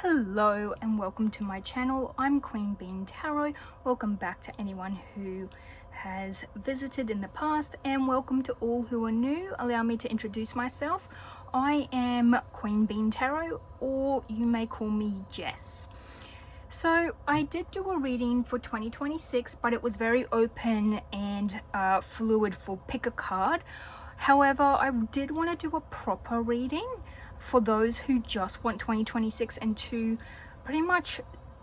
Hello and welcome to my channel. I'm Queen Bean Tarot. Welcome back to anyone who has visited in the past, and welcome to all who are new. Allow me to introduce myself. I am Queen Bean Tarot, or you may call me Jess. So I did do a reading for 2026, but it was very open and fluid for pick a card. However, I did want to do a proper reading for those who just want 2026 and to pretty much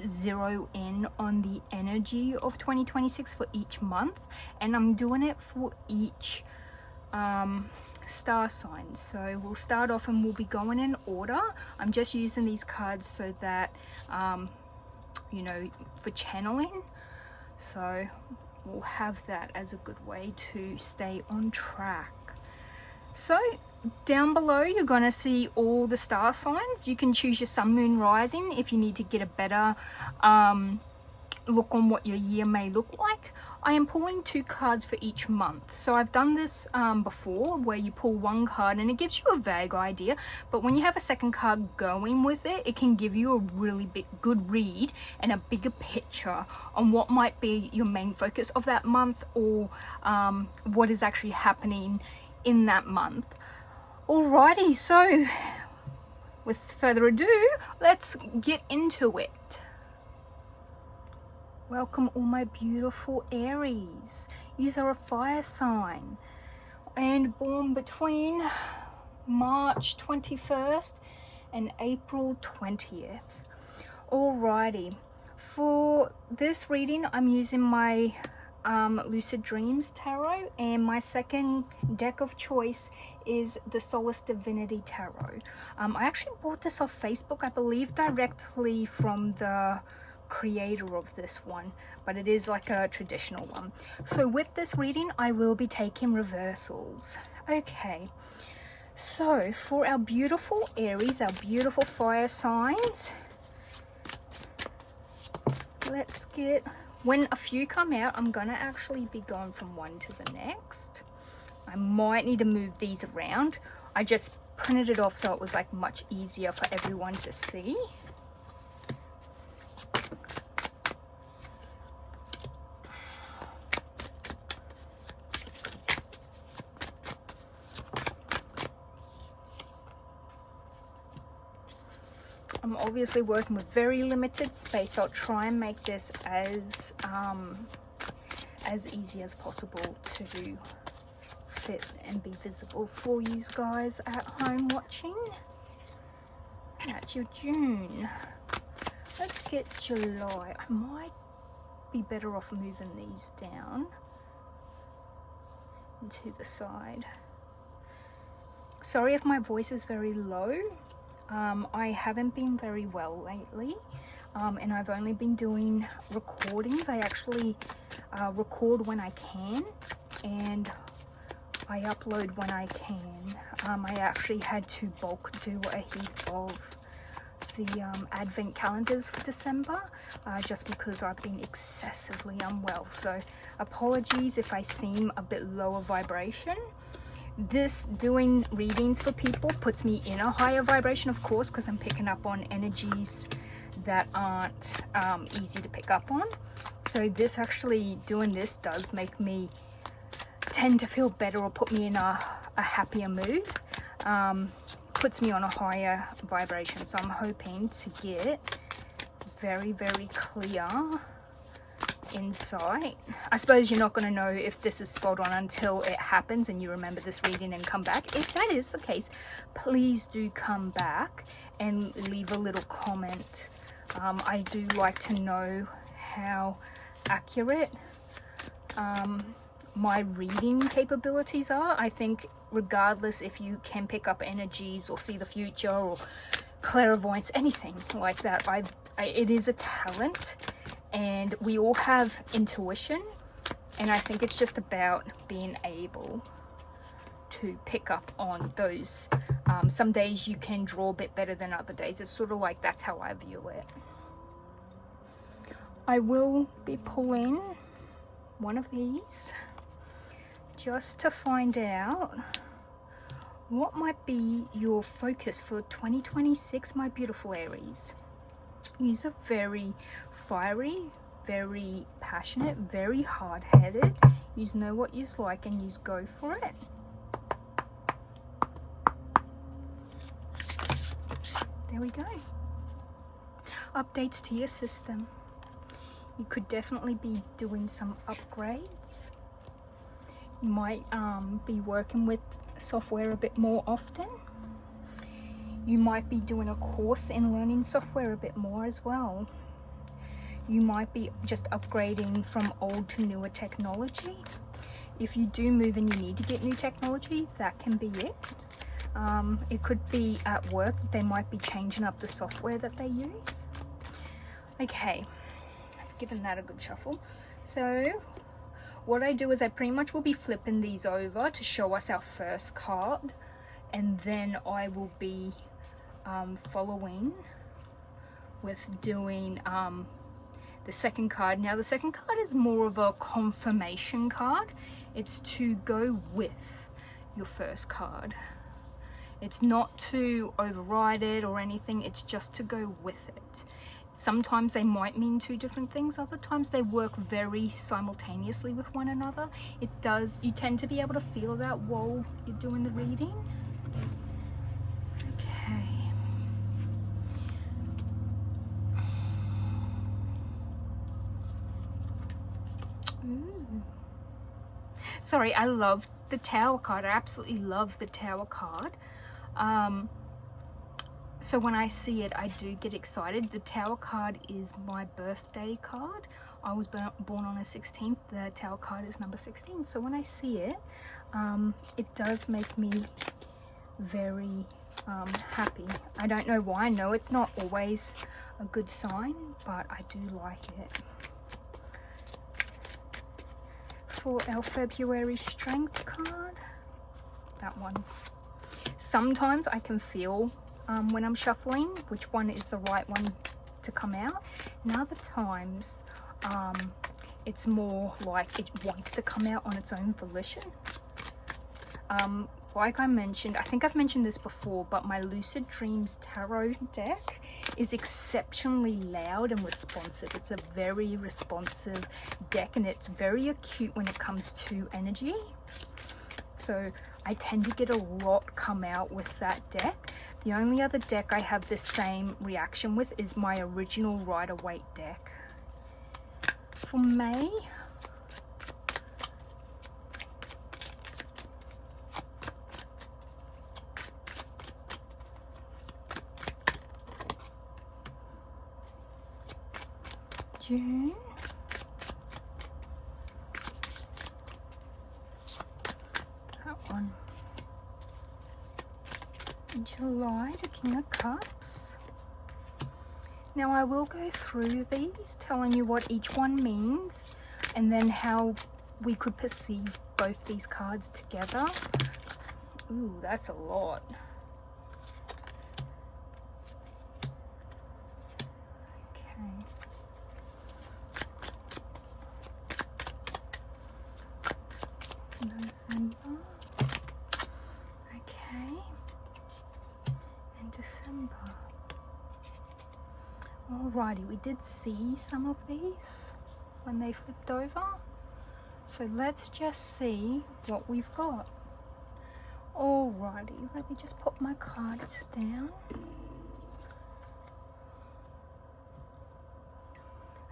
zero in on the energy of 2026 for each month, and I'm doing it for each star sign. So we'll start off and we'll be going in order. I'm just using these cards so that you know, for channeling, so we'll have that as a good way to stay on track. So down below you're going to see all the star signs. You can choose your sun, moon, rising if you need to get a better look on what your year may look like. I am pulling 2 cards for each month. So I've done this before, where you pull 1 card and it gives you a vague idea, but when you have a second card going with it, it can give you a really good read and a bigger picture on what might be your main focus of that month, or what is actually happening in that month. Alrighty, so with further ado, let's get into it. Welcome all my beautiful Aries. You are a fire sign and born between March 21st and April 20th. Alrighty, for this reading I'm using my Lucid Dreams Tarot, and my second deck of choice is the Solace Divinity Tarot. I actually bought this off Facebook, I believe directly from the creator of this one, but it is like a traditional one. So with this reading I will be taking reversals. Okay, so for our beautiful Aries, our beautiful fire signs, let's get, when a few come out, I'm gonna actually be going from one to the next. I might need to move these around. I just printed it off so it was like much easier for everyone to see. I'm obviously working with very limited space, so I'll try and make this as easy as possible to fit and be visible for you guys at home watching. That's your June. Let's get July. I might be better off moving these down and to the side. Sorry if my voice is very low. I haven't been very well lately, and I've only been doing recordings. I actually record when I can, and I upload when I can. I actually had to bulk do a heap of the advent calendars for December, just because I've been excessively unwell. So apologies if I seem a bit lower vibration. This doing readings for people puts me in a higher vibration, of course, because I'm picking up on energies that aren't easy to pick up on. So this actually, doing this does make me tend to feel better, or put me in a happier mood, puts me on a higher vibration. So I'm hoping to get very, very clear insight. I suppose you're not going to know if this is spot on until it happens and you remember this reading and come back. If that is the case, please do come back and leave a little comment. I do like to know how accurate my reading capabilities are. I think regardless if you can pick up energies or see the future or clairvoyance, anything like that, it is a talent. And we all have intuition, and I think it's just about being able to pick up on those. Some days you can draw a bit better than other days. It's sort of like, that's how I view it. I will be pulling one of these just to find out what might be your focus for 2026, my beautiful Aries. You're very fiery, very passionate, very hard-headed. You know what you like and you go for it. There we go. Updates to your system. You could definitely be doing some upgrades. You might be working with software a bit more often. You might be doing a course in learning software a bit more as well. You might be just upgrading from old to newer technology. If you do move and you need to get new technology, that can be it. It could be at work, they might be changing up the software that they use. Okay, I've given that a good shuffle. So what I do is I pretty much will be flipping these over to show us our first card, and then I will be following with doing the second card. Now the second card is more of a confirmation card. It's to go with your first card. It's not to override it or anything, it's just to go with it. Sometimes they might mean two different things, other times they work very simultaneously with one another. It does, you tend to be able to feel that while you're doing the reading. Okay. Ooh. Sorry, I love the Tower card. I absolutely love the Tower card. So when I see it, I do get excited. The Tower card is my birthday card. I was born on the 16th. The Tower card is number 16. So when I see it, it does make me very happy. I don't know why. No, it's not always a good sign, but I do like it. For our February strength card, that one. Sometimes I can feel when I'm shuffling which one is the right one to come out, and other times it's more like it wants to come out on its own volition. Like I mentioned, I think I've mentioned this before, but my Lucid Dreams Tarot deck is exceptionally loud and responsive. It's a very responsive deck, and it's very acute when it comes to energy. So I tend to get a lot come out with that deck. The only other deck I have the same reaction with is my original Rider-Waite deck. For May, June, that one, July, the King of Cups. Now I will go through these, telling you what each one means, and then how we could perceive both these cards together. Ooh, that's a lot. Okay. November. Okay. And December. Alrighty, we did see some of these when they flipped over. So let's just see what we've got. Alrighty, let me just put my cards down.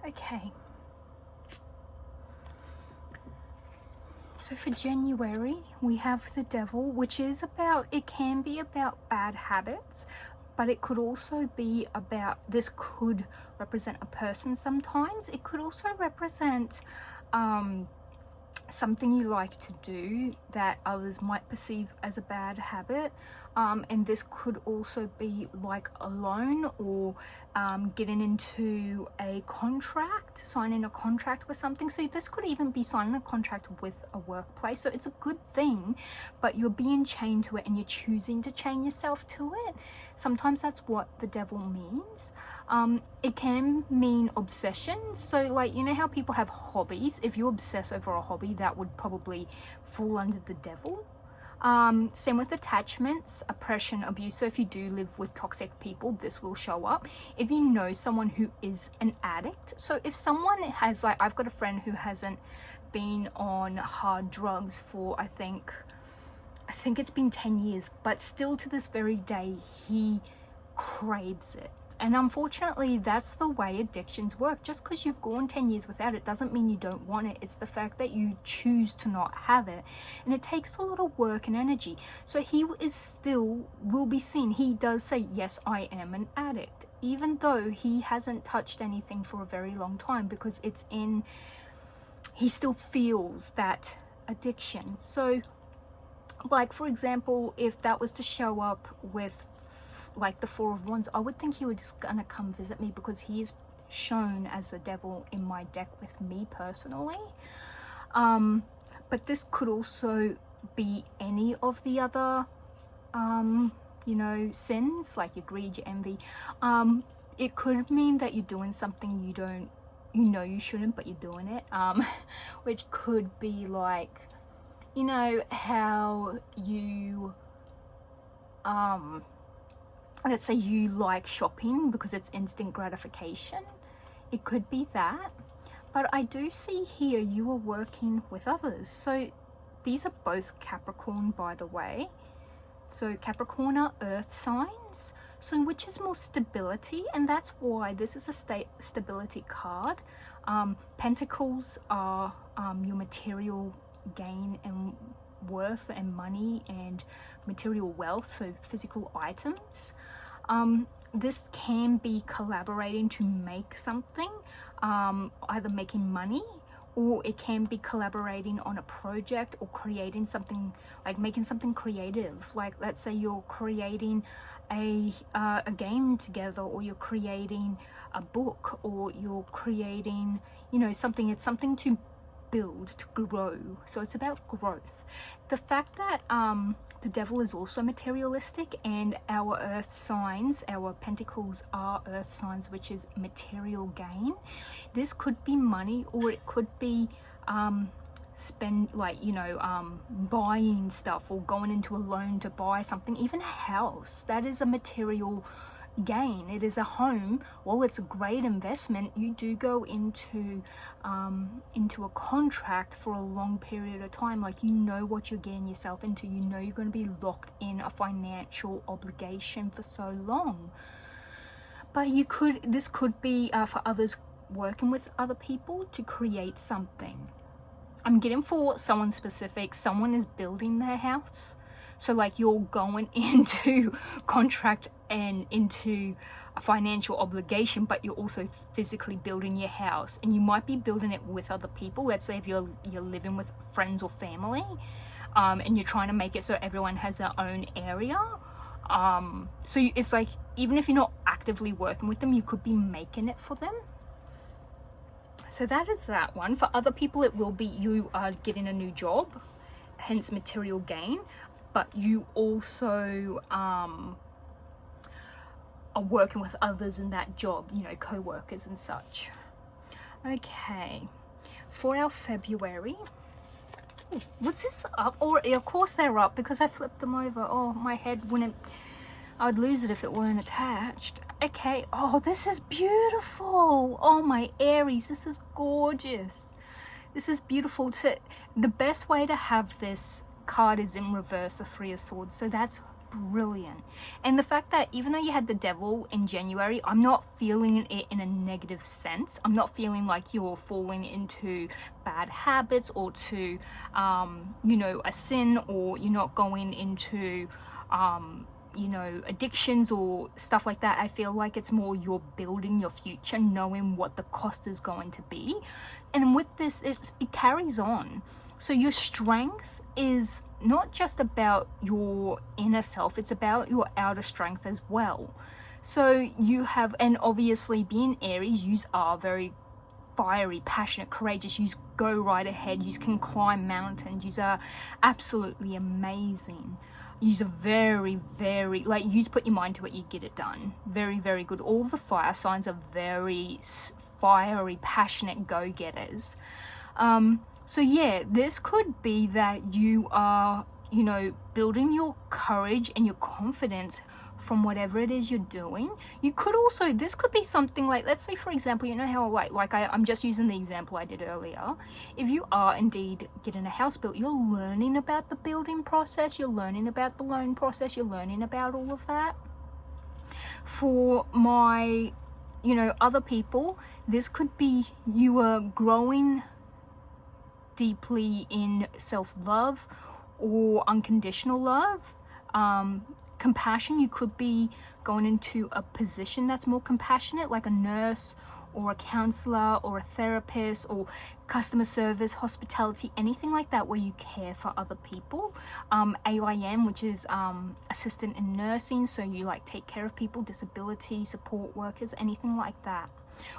Okay. So for January, we have the Devil, which is about, it can be about bad habits, but it could also be about, this could represent a person sometimes. It could also represent something you like to do that others might perceive as a bad habit, and this could also be like a loan or getting into a contract, signing a contract with something. So this could even be signing a contract with a workplace, so it's a good thing, but you're being chained to it and you're choosing to chain yourself to it. Sometimes that's what the Devil means. It can mean obsession. So like, you know how people have hobbies? If you obsess over a hobby, that would probably fall under the Devil. Same with attachments, oppression, abuse. So if you do live with toxic people, this will show up. If you know someone who is an addict, so if someone has, like, I've got a friend who hasn't been on hard drugs for I think it's been 10 years, but still to this very day he craves it. And unfortunately, that's the way addictions work. Just because you've gone 10 years without it doesn't mean you don't want it. It's the fact that you choose to not have it. And it takes a lot of work and energy. So he is still, will be seen. He does say, yes, I am an addict. Even though he hasn't touched anything for a very long time, because it's in, he still feels that addiction. So, like, for example, if that was to show up with like the Four of Wands, I would think he would just gonna come visit me, because he is shown as the devil in my deck with me personally. But this could also be any of the other you know, sins, like your greed, your envy. It could mean that you're doing something you know you shouldn't, but you're doing it, which could be like, you know, how you let's say you like shopping because it's instant gratification. It could be that. But I do see here you are working with others. So these are both Capricorn, by the way. So Capricorn are earth signs. So which is more stability, and that's why this is a stability card. Pentacles are your material gain and worth and money and material wealth, so physical items. This can be collaborating to make something, either making money, or it can be collaborating on a project or creating something, like making something creative. Like, let's say you're creating a game together, or you're creating a book, or you're creating, you know, something. It's something to build, to grow. So it's about growth. The fact that the devil is also materialistic, and our earth signs, our pentacles are earth signs, which is material gain. This could be money, or it could be spend, like, you know, buying stuff, or going into a loan to buy something, even a house. That is a material gain. It is a home. Well, it's a great investment. You do go into a contract for a long period of time. Like, you know what you're getting yourself into. You know you're going to be locked in a financial obligation for so long. But this could be for others, working with other people to create something. I'm getting for someone specific. Someone is building their house. So like, you're going into contract and into a financial obligation, but you're also physically building your house, and you might be building it with other people. Let's say if you're living with friends or family, and you're trying to make it so everyone has their own area. So it's like, even if you're not actively working with them, you could be making it for them. So that is that one. For other people, it will be you are getting a new job, hence material gain, but you also are working with others in that job, you know, co-workers and such. Okay, for our February, was this up? Or of course they're up, because I flipped them over. Oh, my head wouldn't, I'd lose it if it weren't attached. Okay, oh, this is beautiful. Oh, my Aries, this is gorgeous. This is beautiful. The best way to have this card is in reverse, the Three of Swords. So that's brilliant. And the fact that even though you had the devil in January, I'm not feeling it in a negative sense. I'm not feeling like you're falling into bad habits, or to you know, a sin, or you're not going into you know, addictions or stuff like that. I feel like it's more you're building your future, knowing what the cost is going to be. And with this, it carries on. So your strength is not just about your inner self, it's about your outer strength as well. So you have, and obviously being Aries, you are very fiery, passionate, courageous. You go right ahead. You can climb mountains. You are absolutely amazing. You're very, very, like, you put your mind to it, you get it done. Very, very good. All the fire signs are very fiery, passionate go-getters. So yeah, this could be that you are, you know, building your courage and your confidence from whatever it is you're doing. You could also, this could be something like, let's say for example, you know how I'm just using the example I did earlier. If you are indeed getting a house built, you're learning about the building process, you're learning about the loan process, you're learning about all of that. For my, you know, other people, this could be you are growing deeply in self-love or unconditional love. Compassion, you could be going into a position that's more compassionate, like a nurse or a counselor or a therapist or customer service, hospitality, anything like that where you care for other people. AIM, which is assistant in nursing, so you like take care of people, disability support workers, anything like that.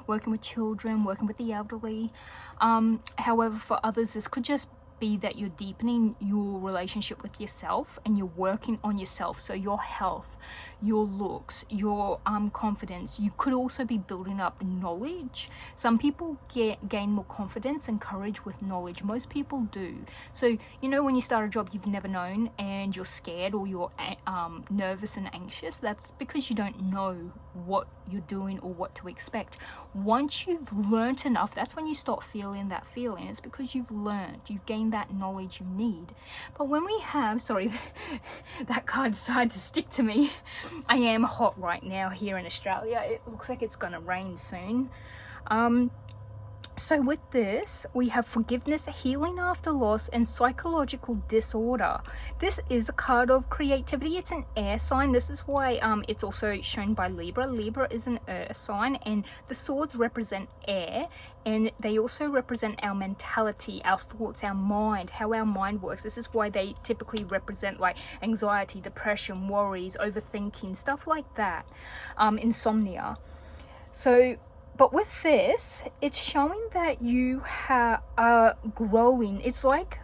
Working with children, working with the elderly. However, for others, this could just be that you're deepening your relationship with yourself and you're working on yourself. So your health, your looks, your confidence. You could also be building up knowledge. Some people gain more confidence and courage with knowledge. Most people do. So, you know, when you start a job you've never known and you're scared or you're nervous and anxious, that's because you don't know what you're doing or what to expect. Once you've learnt enough, that's when you start feeling that feeling. It's because you've learned, you've gained that knowledge you need. But when we have, sorry, that card decided to stick to me. I am hot right now here in Australia. It looks like it's gonna rain soon. So with this, we have forgiveness, healing after loss, and psychological disorder. This is a card of creativity. It's an air sign. This is why it's also shown by Libra. Libra is an earth sign, and the swords represent air, and they also represent our mentality, our thoughts, our mind, how our mind works. This is why they typically represent like anxiety, depression, worries, overthinking, stuff like that, insomnia. So but with this, it's showing that you are growing. It's like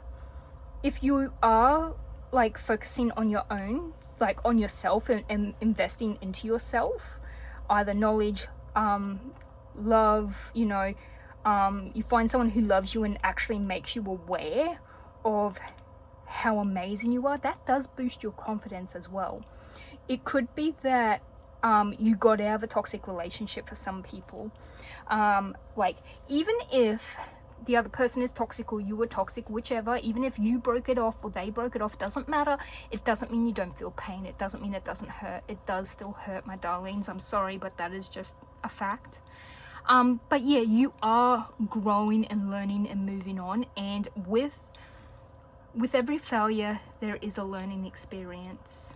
if you are like focusing on your own, like on yourself and investing into yourself, either knowledge, love, you know, you find someone who loves you and actually makes you aware of how amazing you are, that does boost your confidence as well. It could be that you got out of a toxic relationship for some people. Like even if the other person is toxic or you were toxic, whichever, even if you broke it off or they broke it off, doesn't matter. It doesn't mean you don't feel pain. It doesn't mean it doesn't hurt. It does still hurt, my darlings. I'm sorry, but that is just a fact. But yeah, you are growing and learning and moving on, and with every failure there is a learning experience.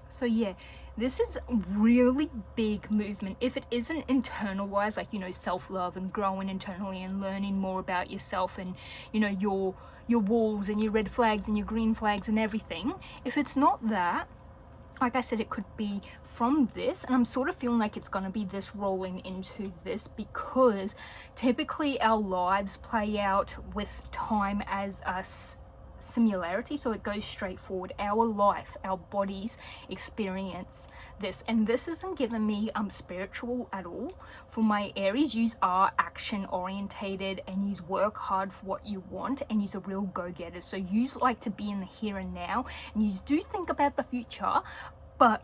So yeah, this is really big movement. If it isn't internalized, like, you know, self-love and growing internally and learning more about yourself and, you know, your walls and your red flags and your green flags and everything, if it's not that, like I said, it could be from this, and I'm sort of feeling like it's going to be this rolling into this, because typically our lives play out with time as a similarity, so it goes straight forward. Our life, our bodies experience this, and this isn't giving me spiritual at all. For my Aries, yous are action orientated and yous work hard for what you want, and yous are real go-getters. So yous like to be in the here and now, and yous do think about the future, but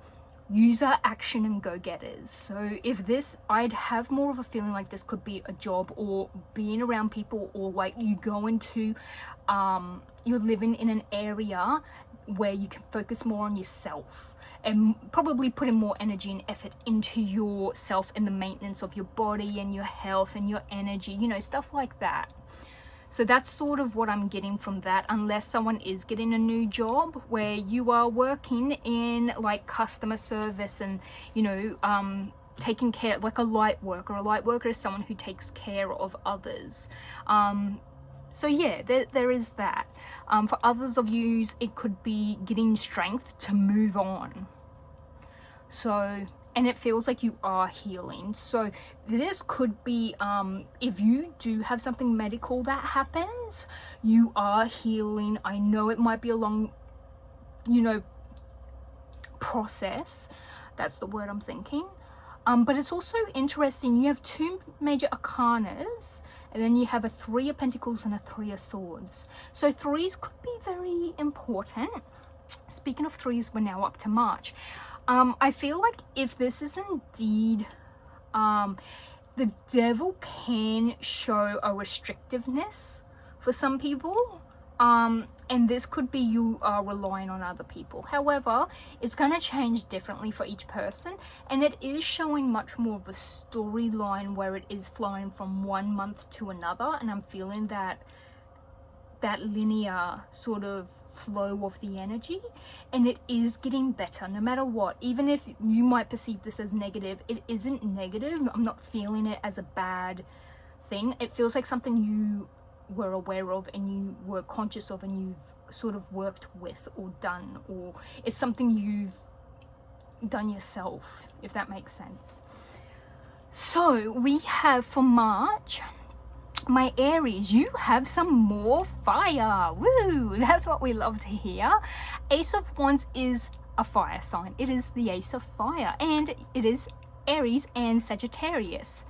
yous are action and go-getters. So if this, I'd have more of a feeling like this could be a job or being around people, or like you go into you're living in an area where you can focus more on yourself and probably putting more energy and effort into yourself and the maintenance of your body and your health and your energy, you know, stuff like that. So that's sort of what I'm getting from that, unless someone is getting a new job where you are working in like customer service and, you know, taking care, like a light worker. A light worker is someone who takes care of others. So yeah, there is that. For others of you, it could be getting strength to move on. So, and it feels like you are healing. So this could be, if you do have something medical that happens, you are healing. I know it might be a long, you know, process. That's the word I'm thinking. But it's also interesting, you have two major arcanas, and then you have a 3 of Pentacles and a 3 of Swords. So threes could be very important. speaking of threes, we're now up to March. I feel like if this is indeed, the devil can show a restrictiveness for some people. And this could be you are relying on other people. However, it's going to change differently for each person, and it is showing much more of a storyline where it is flowing from one month to another, and I'm feeling that linear sort of flow of the energy, and it is getting better no matter what. Even if you might perceive this as negative, it isn't negative. I'm not feeling it as a bad thing. It feels like something you were aware of and you were conscious of and you've sort of worked with or done, or it's something you've done yourself, if that makes sense. So we have for March, my Aries, you have some more fire. Woo! That's what we love to hear. Ace of Wands is a fire sign. It is the Ace of Fire, and it is Aries and Sagittarius.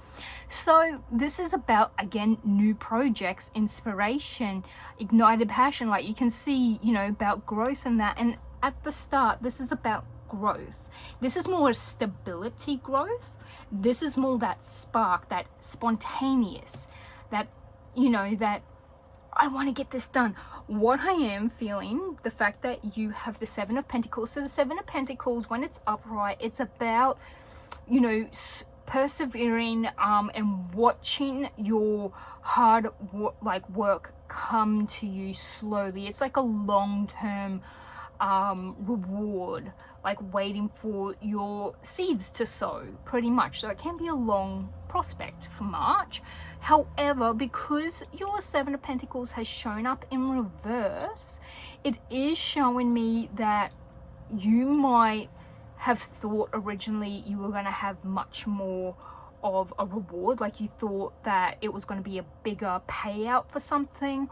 So this is about, again, new projects, inspiration, ignited passion. Like you can see, you know, about growth and that. And at the start, this is about growth. This is more stability growth. This is more that spark, that spontaneous, that, you know, that I want to get this done. What I am feeling, the fact that you have the Seven of Pentacles. So the Seven of Pentacles, when it's upright, it's about, you know, persevering and watching your hard work come to you slowly. It's like a long-term reward, like waiting for your seeds to sow, pretty much. So it can be a long prospect for March. However, because your Seven of Pentacles has shown up in reverse, it is showing me that you might have thought originally you were going to have much more of a reward, like you thought that it was going to be a bigger payout for something,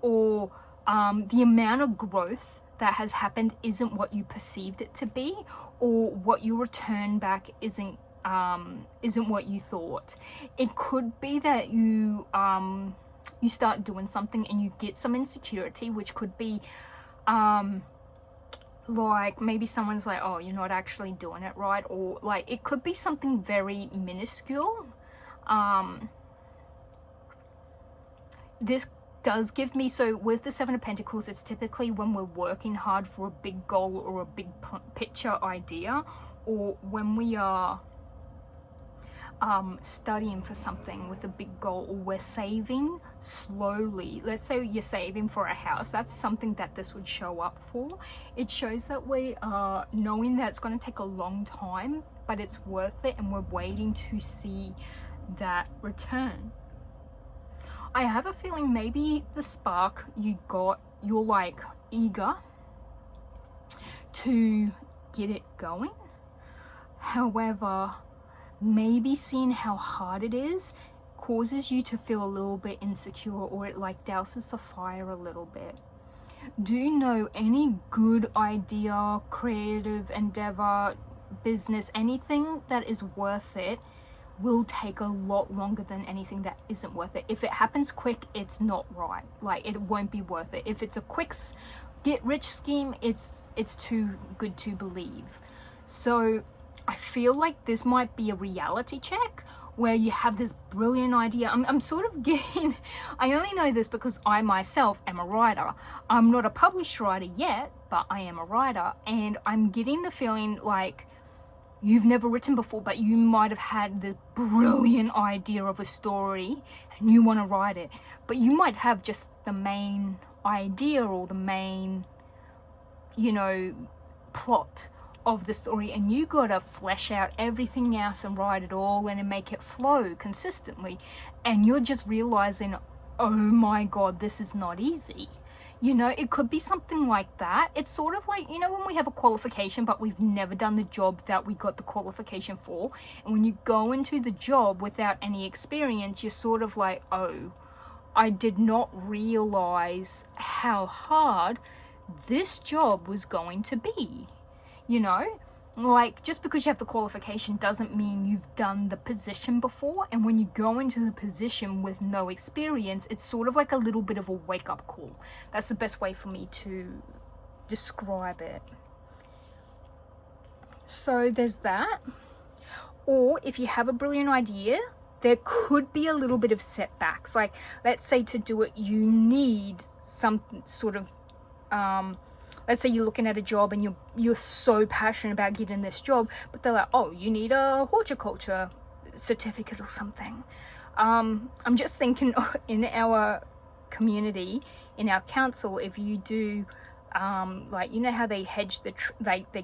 or the amount of growth that has happened isn't what you perceived it to be, or what you return back isn't what you thought. It could be that you start doing something and you get some insecurity, which could be like maybe someone's like, oh, you're not actually doing it right, or like it could be something very minuscule. This does give me, so with the Seven of Pentacles, it's typically when we're working hard for a big goal or a big picture idea, or when we are studying for something with a big goal, or we're saving slowly. Let's say you're saving for a house. That's something that this would show up for. It shows that we are knowing that it's going to take a long time, but it's worth it, and we're waiting to see that return. I have a feeling maybe the spark you got, you're like eager to get it going. However, maybe seeing how hard it is causes you to feel a little bit insecure, or it like douses the fire a little bit. Do you know any good idea, creative endeavor, business, anything that is worth it will take a lot longer than anything that isn't worth it. If it happens quick, it's not right. Like it won't be worth it. If it's a quick get rich scheme, it's too good to believe. So I feel like this might be a reality check where you have this brilliant idea. I'm sort of getting, I only know this because I myself am a writer. I'm not a published writer yet, but I am a writer, and I'm getting the feeling like you've never written before, but you might have had this brilliant idea of a story and you want to write it, but you might have just the main idea or the main, you know, plot of the story, and you gotta flesh out everything else and write it all in and make it flow consistently, and you're just realizing, oh my god, this is not easy. You know, it could be something like that. It's sort of like, you know, when we have a qualification but we've never done the job that we got the qualification for, and when you go into the job without any experience, you're sort of like, oh, I did not realize how hard this job was going to be. You know, like just because you have the qualification doesn't mean you've done the position before, and when you go into the position with no experience, it's sort of like a little bit of a wake-up call. That's the best way for me to describe it. So there's that. Or if you have a brilliant idea, there could be a little bit of setbacks. Like, let's say to do it, you need some sort of, let's say you're looking at a job and you're so passionate about getting this job, but they're like, oh, you need a horticulture certificate or something. I'm just thinking in our community, in our council, if you do, like, you know how they hedge they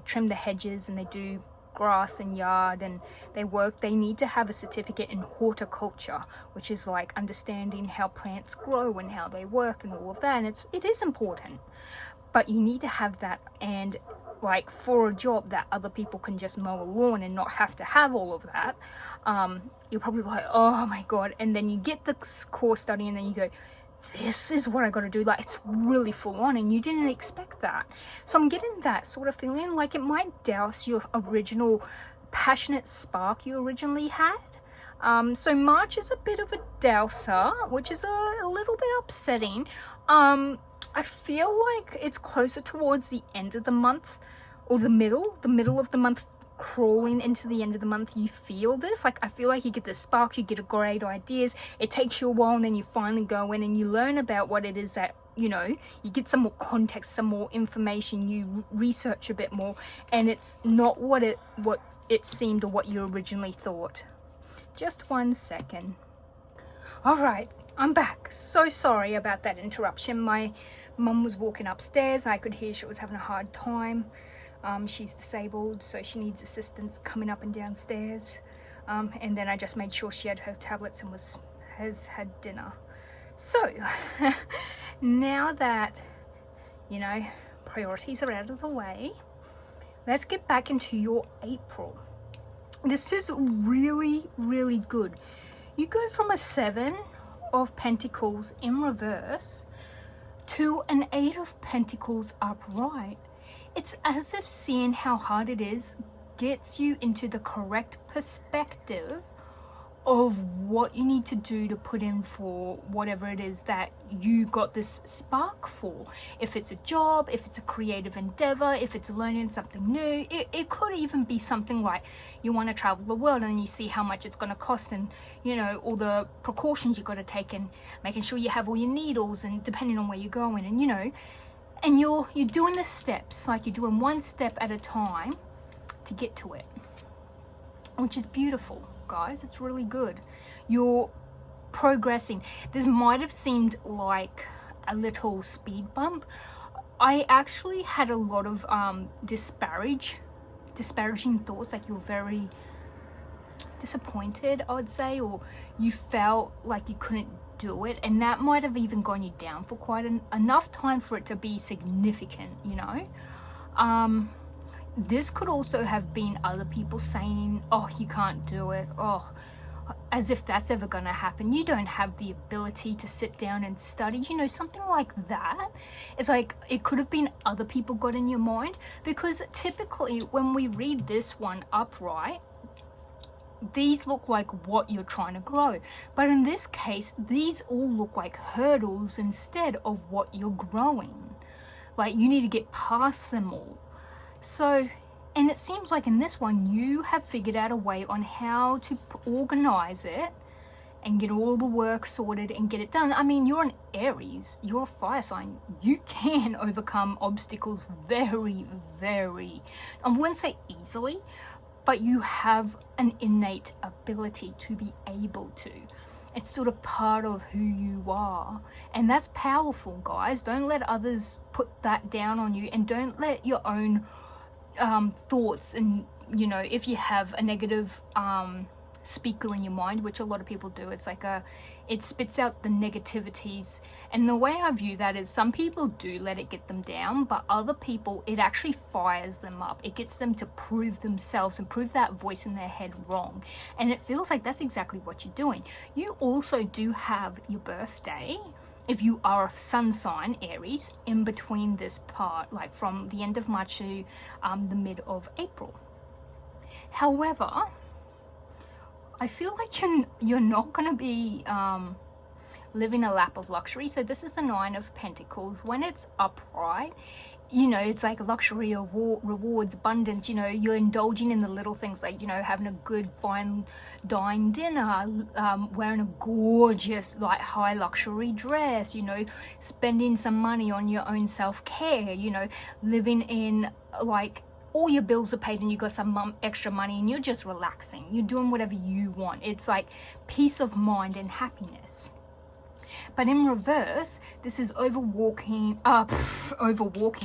trim the hedges and they do grass and yard and they need to have a certificate in horticulture, which is like understanding how plants grow and how they work and all of that, and it is important, but you need to have that. And like for a job that other people can just mow a lawn and not have to have all of that, you're probably like, oh my god, and then you get the course study and then you go, this is what I got to do. Like, it's really full on and you didn't expect that. So I'm getting that sort of feeling, like it might douse your original passionate spark you originally had. So March is a bit of a douser, which is a little bit upsetting. I feel like it's closer towards the end of the month, or the middle of the month, crawling into the end of the month, you feel this. Like, I feel like you get this spark, you get great ideas, it takes you a while, and then you finally go in and you learn about what it is that, you know, you get some more context, some more information, you research a bit more, and it's not what it seemed or what you originally thought. Just 1 second. All right, I'm back. So sorry about that interruption. My mum was walking upstairs. I could hear she was having a hard time. She's disabled, so she needs assistance coming up and downstairs. And then I just made sure she had her tablets and has had dinner. So now that, you know, priorities are out of the way, let's get back into your April. This is really, really good. You go from a 7 of Pentacles in reverse to an 8 of Pentacles upright. It's as if seeing how hard it is gets you into the correct perspective of what you need to do to put in for whatever it is that you got this spark for. If it's a job, if it's a creative endeavor, if it's learning something new, it could even be something like you want to travel the world and you see how much it's going to cost, and you know, all the precautions you got to take, and making sure you have all your needles, and depending on where you're going, and you know, and you're doing the steps, like you're doing one step at a time to get to it, which is beautiful, guys. It's really good. You're progressing. This might have seemed like a little speed bump. I actually had a lot of disparaging thoughts, like you're very disappointed, I would say, or you felt like you couldn't do it, and that might have even gone you down for quite enough time for it to be significant, you know. This could also have been other people saying, oh, you can't do it, oh, as if that's ever going to happen. You don't have the ability to sit down and study, you know, something like that. It's like it could have been other people got in your mind, because typically when we read this one upright, these look like what you're trying to grow, but in this case these all look like hurdles instead of what you're growing. Like, you need to get past them all. So, and it seems like in this one you have figured out a way on how to organize it and get all the work sorted and get it done. I mean, you're an Aries, you're a fire sign, you can overcome obstacles very, very, I wouldn't say easily, but you have an innate ability to be able to. It's sort of part of who you are, and that's powerful, guys. Don't let others put that down on you, and don't let your own thoughts, and you know, if you have a negative speaker in your mind, which a lot of people do, it's like it spits out the negativities. And the way I view that is, some people do let it get them down, but other people, it actually fires them up. It gets them to prove themselves and prove that voice in their head wrong, and it feels like that's exactly what you're doing. You also do have your birthday, if you are a sun sign, Aries, in between this part, like from the end of March to the mid of April. However, I feel like you're not going to be live in a lap of luxury. So this is the Nine of Pentacles. When it's upright, you know, it's like luxury, rewards, abundance. You know, you're indulging in the little things, like, you know, having a good fine dine dinner, wearing a gorgeous, like, high luxury dress, you know, spending some money on your own self-care, you know, living in, like, all your bills are paid and you got some extra money and you're just relaxing. You're doing whatever you want. It's like peace of mind and happiness. But in reverse, this is overwalking,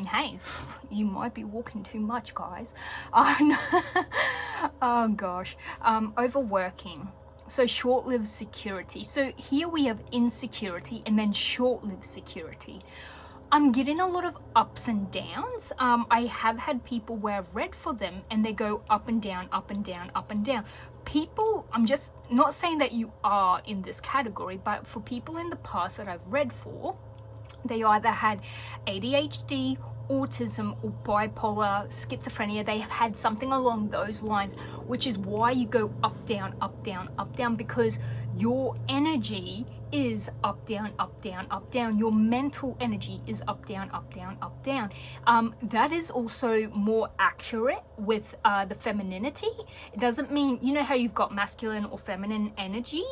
hey, you might be walking too much, guys. Oh gosh, overworking. So short-lived security. So here we have insecurity and then short-lived security. I'm getting a lot of ups and downs. I have had people where I've read for them and they go up and down, up and down, up and down. People, I'm just not saying that you are in this category, but for people in the past that I've read for, they either had ADHD, autism, or bipolar, schizophrenia. They have had something along those lines, which is why you go up, down, up, down, up, down, because your energy is up, down, up, down, up, down. Your mental energy is up, down, up, down, up, down. That is also more accurate with the femininity. It doesn't mean, you know how you've got masculine or feminine energy?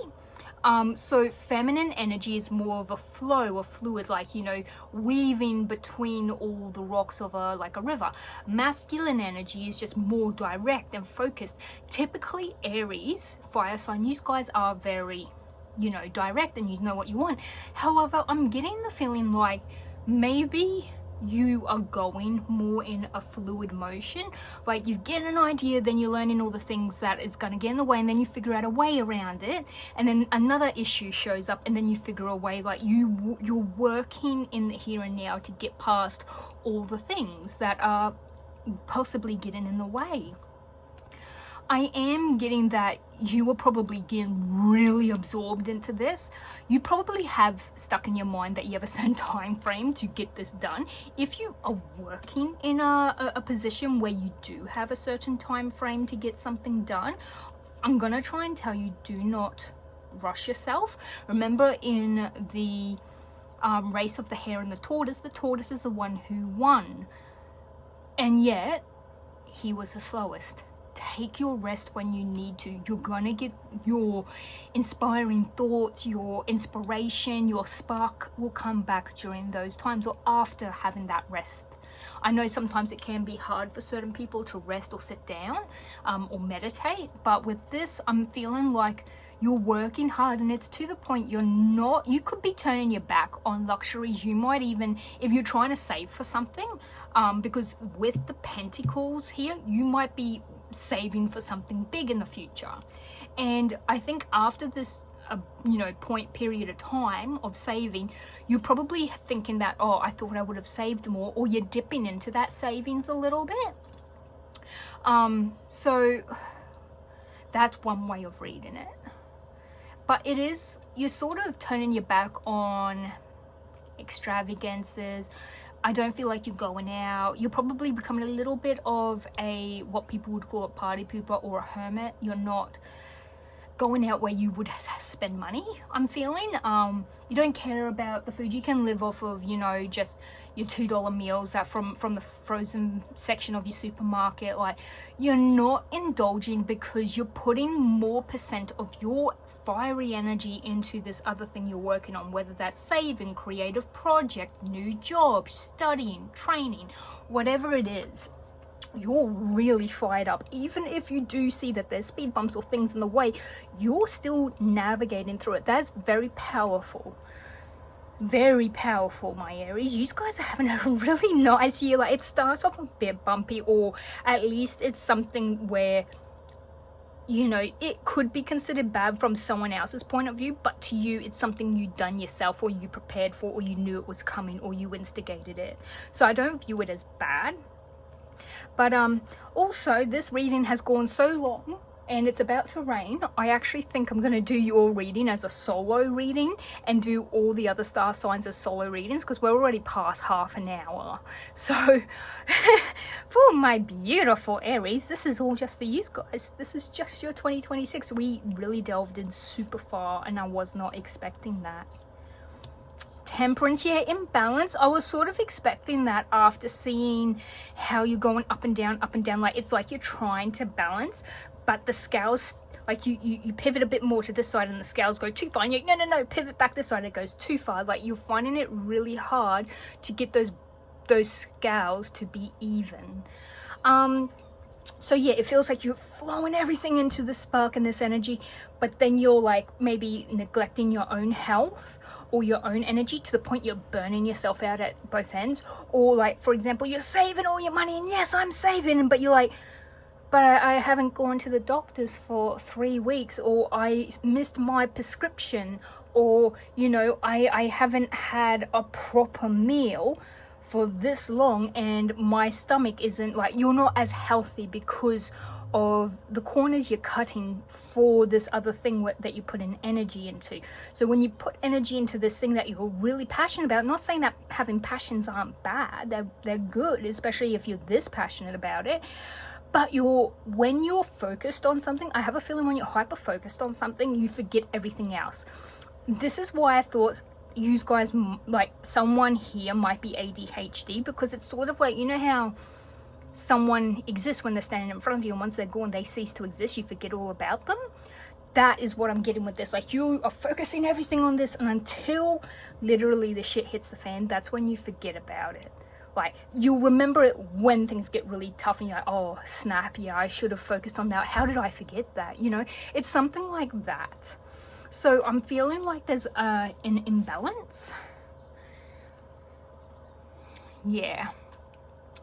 So feminine energy is more of a flow, a fluid, like, you know, weaving between all the rocks of like a river. Masculine energy is just more direct and focused. Typically Aries, fire sign, you guys are very, you know, direct and you know what you want. However, I'm getting the feeling like maybe you are going more in a fluid motion, like you get an idea, then you're learning all the things that is going to get in the way, and then you figure out a way around it, and then another issue shows up, and then you figure a way, like you're working in the here and now to get past all the things that are possibly getting in the way. I am getting that you are probably getting really absorbed into this. You probably have stuck in your mind that you have a certain time frame to get this done. If you are working in a position where you do have a certain time frame to get something done, I'm gonna try and tell you, do not rush yourself. Remember, in the race of the hare and the tortoise is the one who won, and yet he was the slowest. Take your rest when you need to. You're gonna get your inspiring thoughts, your inspiration, your spark will come back during those times or after having that rest. I know sometimes it can be hard for certain people to rest or sit down or meditate, but with this, I'm feeling like you're working hard, and it's to the point you could be turning your back on luxuries. You might even, if you're trying to save for something, because with the pentacles here, you might be saving for something big in the future. And I think after this you know, period of time of saving, you're probably thinking that, oh, I thought I would have saved more, or you're dipping into that savings a little bit. So that's one way of reading it. But it is, you're sort of turning your back on extravagances. I don't feel like you're going out. You're probably becoming a little bit of a, what people would call a party pooper or a hermit. You're not going out where you would spend money, I'm feeling. You don't care about the food. You can live off of, you know, just your $2 meals that from the frozen section of your supermarket. Like, you're not indulging because you're putting more % of your fiery energy into this other thing you're working on, whether that's saving, creative project, new job, studying, training, whatever it is. You're really fired up. Even if you do see that there's speed bumps or things in the way, you're still navigating through it. That's very powerful. Very powerful, my Aries. You guys are having a really nice year. Like, it starts off a bit bumpy, or at least it's something where, you know, it could be considered bad from someone else's point of view, but to you, it's something you done yourself, or you prepared for, or you knew it was coming, or you instigated it. So I don't view it as bad. But also, this reading has gone so long and it's about to rain. I actually think I'm going to do your reading as a solo reading and do all the other star signs as solo readings, because we're already past half an hour. So for my beautiful Aries, this is all just for you guys. This is just your 2026. We really delved in super far and I was not expecting that. Temperance, yeah, imbalance. I was sort of expecting that after seeing how you're going up and down, like it's like you're trying to balance, but the scales, like you pivot a bit more to this side and the scales go too far, and you're like, no, pivot back this side, it goes too far. Like you're finding it really hard to get those scales to be even. So yeah, it feels like you're flowing everything into the spark and this energy, but then you're like maybe neglecting your own health or your own energy to the point you're burning yourself out at both ends. Or like, for example, you're saving all your money, and yes, I'm saving, but you're like, but I haven't gone to the doctors for 3 weeks, or I missed my prescription, or, you know, I haven't had a proper meal for this long, and my stomach isn't, like, you're not as healthy because of the corners you're cutting for this other thing that you put in energy into. So when you put energy into this thing that you're really passionate about, not saying that having passions aren't bad, they're good, especially if you're this passionate about it, but when you're focused on something, I have a feeling when you're hyper focused on something, you forget everything else. This is why I thought you guys, like someone here might be ADHD, because it's sort of like, you know how someone exists when they're standing in front of you, and once they're gone, they cease to exist, you forget all about them. That is what I'm getting with this. Like, you are focusing everything on this, and until literally the shit hits the fan, that's when you forget about it. Like, you'll remember it when things get really tough and you're like, oh snap, yeah, I should have focused on that, how did I forget that, you know? It's something like that. So I'm feeling like there's an imbalance. Yeah.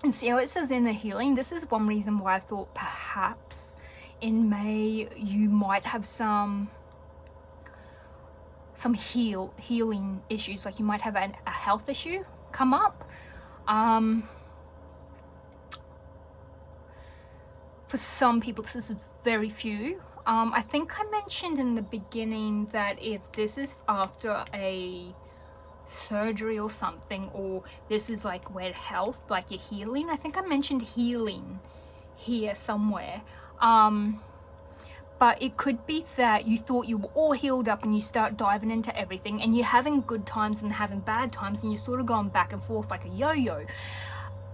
And see how it says in the healing, this is one reason why I thought perhaps in May you might have some healing issues, like you might have a health issue come up. For some people, this is very few. I think I mentioned in the beginning that if this is after a surgery or something, or this is like where health, like you're healing, I think I mentioned healing here somewhere. But it could be that you thought you were all healed up and you start diving into everything, and you're having good times and having bad times, and you're sort of going back and forth like a yo-yo.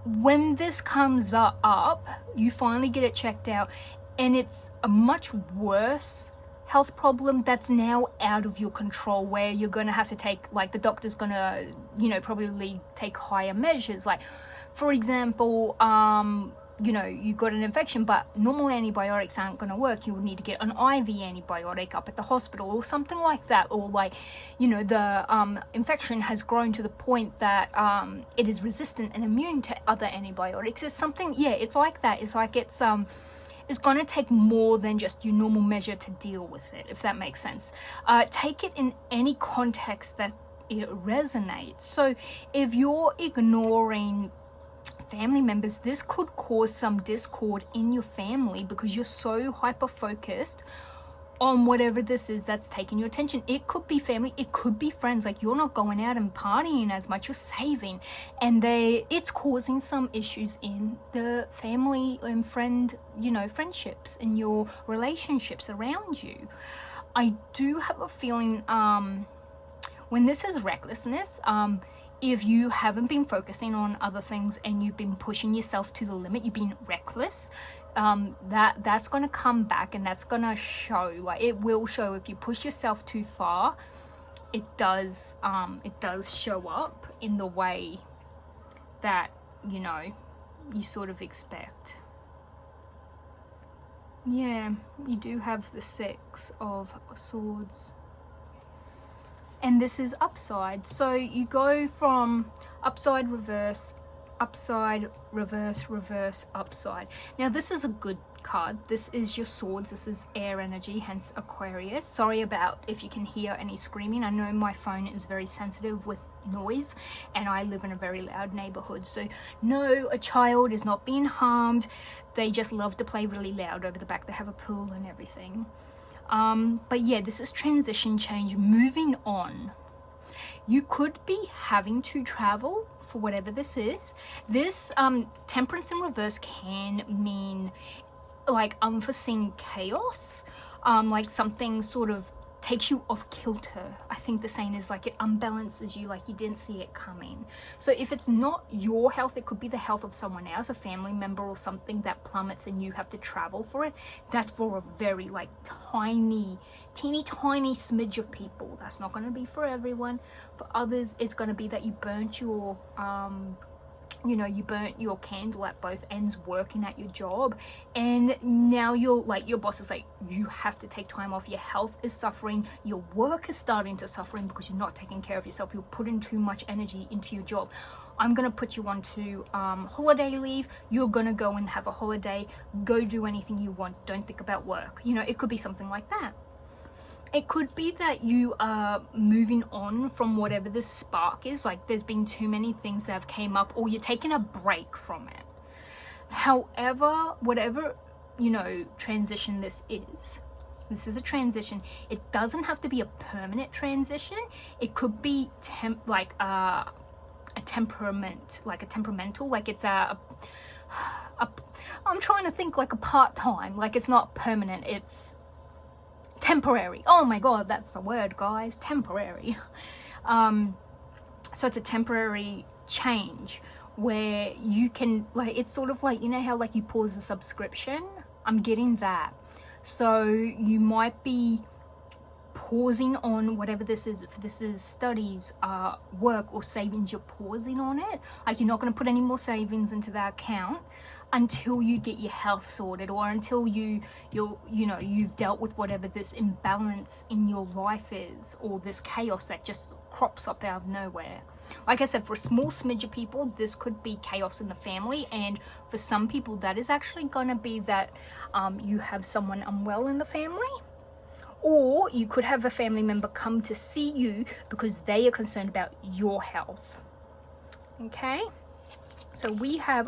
When this comes up, you finally get it checked out, and it's a much worse health problem that's now out of your control, where you're going to have to take, like, the doctor's going to, you know, probably take higher measures. Like, for example, you know, you got an infection, but normal antibiotics aren't going to work. You would need to get an IV antibiotic up at the hospital or something like that. Or like, you know, the infection has grown to the point that it is resistant and immune to other antibiotics. It's something, yeah, it's like that. It's like it's going to take more than just your normal measure to deal with it, if that makes sense. Take it in any context that it resonates. So if you're ignoring family members, this could cause some discord in your family because you're so hyper focused on whatever this is that's taking your attention. It could be family, it could be friends. Like, you're not going out and partying as much, you're saving, and it's causing some issues in the family and friend, you know, friendships and your relationships around you. I do have a feeling when this is recklessness, if you haven't been focusing on other things and you've been pushing yourself to the limit, you've been reckless, that's going to come back, and that's going to show. Like, it will show. If you push yourself too far, it does show up in the way that, you know, you sort of expect. Yeah, you do have the 6 of Swords. And this is upside. So you go from upside, reverse, upside, reverse, reverse, upside. Now this is a good card. This is your swords. This is air energy, hence Aquarius. Sorry about if you can hear any screaming. I know my phone is very sensitive with noise, and I live in a very loud neighborhood. So no, a child is not being harmed. They just love to play really loud over the back. They have a pool and everything. But yeah, this is transition, change, moving on. You could be having to travel for whatever this is. This temperance in reverse can mean like unforeseen chaos, like something sort of takes you off kilter. I think the saying is like it unbalances you, like you didn't see it coming. So if it's not your health, it could be the health of someone else, a family member or something that plummets and you have to travel for it. That's for a very like teeny smidge of people. That's not going to be for everyone. For others, it's going to be that you burnt your you burnt your candle at both ends working at your job, and now you're like, your boss is like, you have to take time off, your health is suffering, your work is starting to suffering because you're not taking care of yourself, you're putting too much energy into your job. I'm gonna put you onto holiday leave. You're gonna go and have a holiday, go do anything you want, don't think about work. It could be something like that. It could be that you are moving on from whatever this spark is, like there's been too many things that have came up, or you're taking a break from it. However, whatever, transition this is a transition. It doesn't have to be a permanent transition. It could be a temperamental, like it's I'm trying to think, like a part-time, like it's not permanent, it's temporary. Oh my god, that's the word, guys, temporary. So it's a temporary change where you can, like, it's sort of like, how like you pause a subscription. I'm getting that. So you might be pausing on whatever this is. If this is studies, work, or savings, you're pausing on it. Like, you're not going to put any more savings into that account until you get your health sorted, or until you've dealt with whatever this imbalance in your life is, or this chaos that just crops up out of nowhere. Like I said, for a small smidge of people, this could be chaos in the family, and for some people that is actually going to be that you have someone unwell in the family, or you could have a family member come to see you because they are concerned about your health. Okay, so we have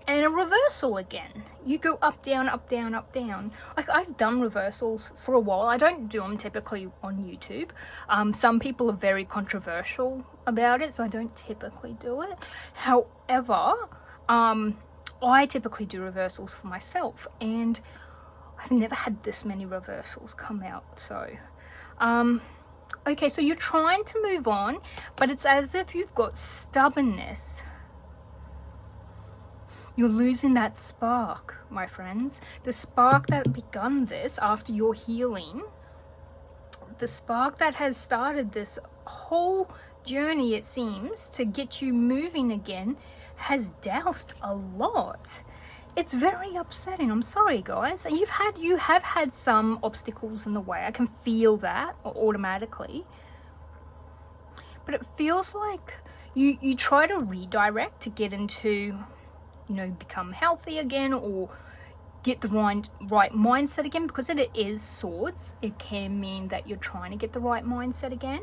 and a reversal again. You go up, down, up, down, up, down. Like, I've done reversals for a while. I don't do them typically on YouTube. Some people are very controversial about it, so I don't typically do it. However, I typically do reversals for myself, and I've never had this many reversals come out. So, okay, so you're trying to move on, but it's as if you've got stubbornness. You're losing that spark, my friends. The spark that begun this after your healing, the spark that has started this whole journey, it seems, to get you moving again, has doused a lot. It's very upsetting. I'm sorry, guys. You have had some obstacles in the way. I can feel that automatically. But it feels like you try to redirect to get into, become healthy again, or get the right mindset again, because it is swords. It can mean that you're trying to get the right mindset again.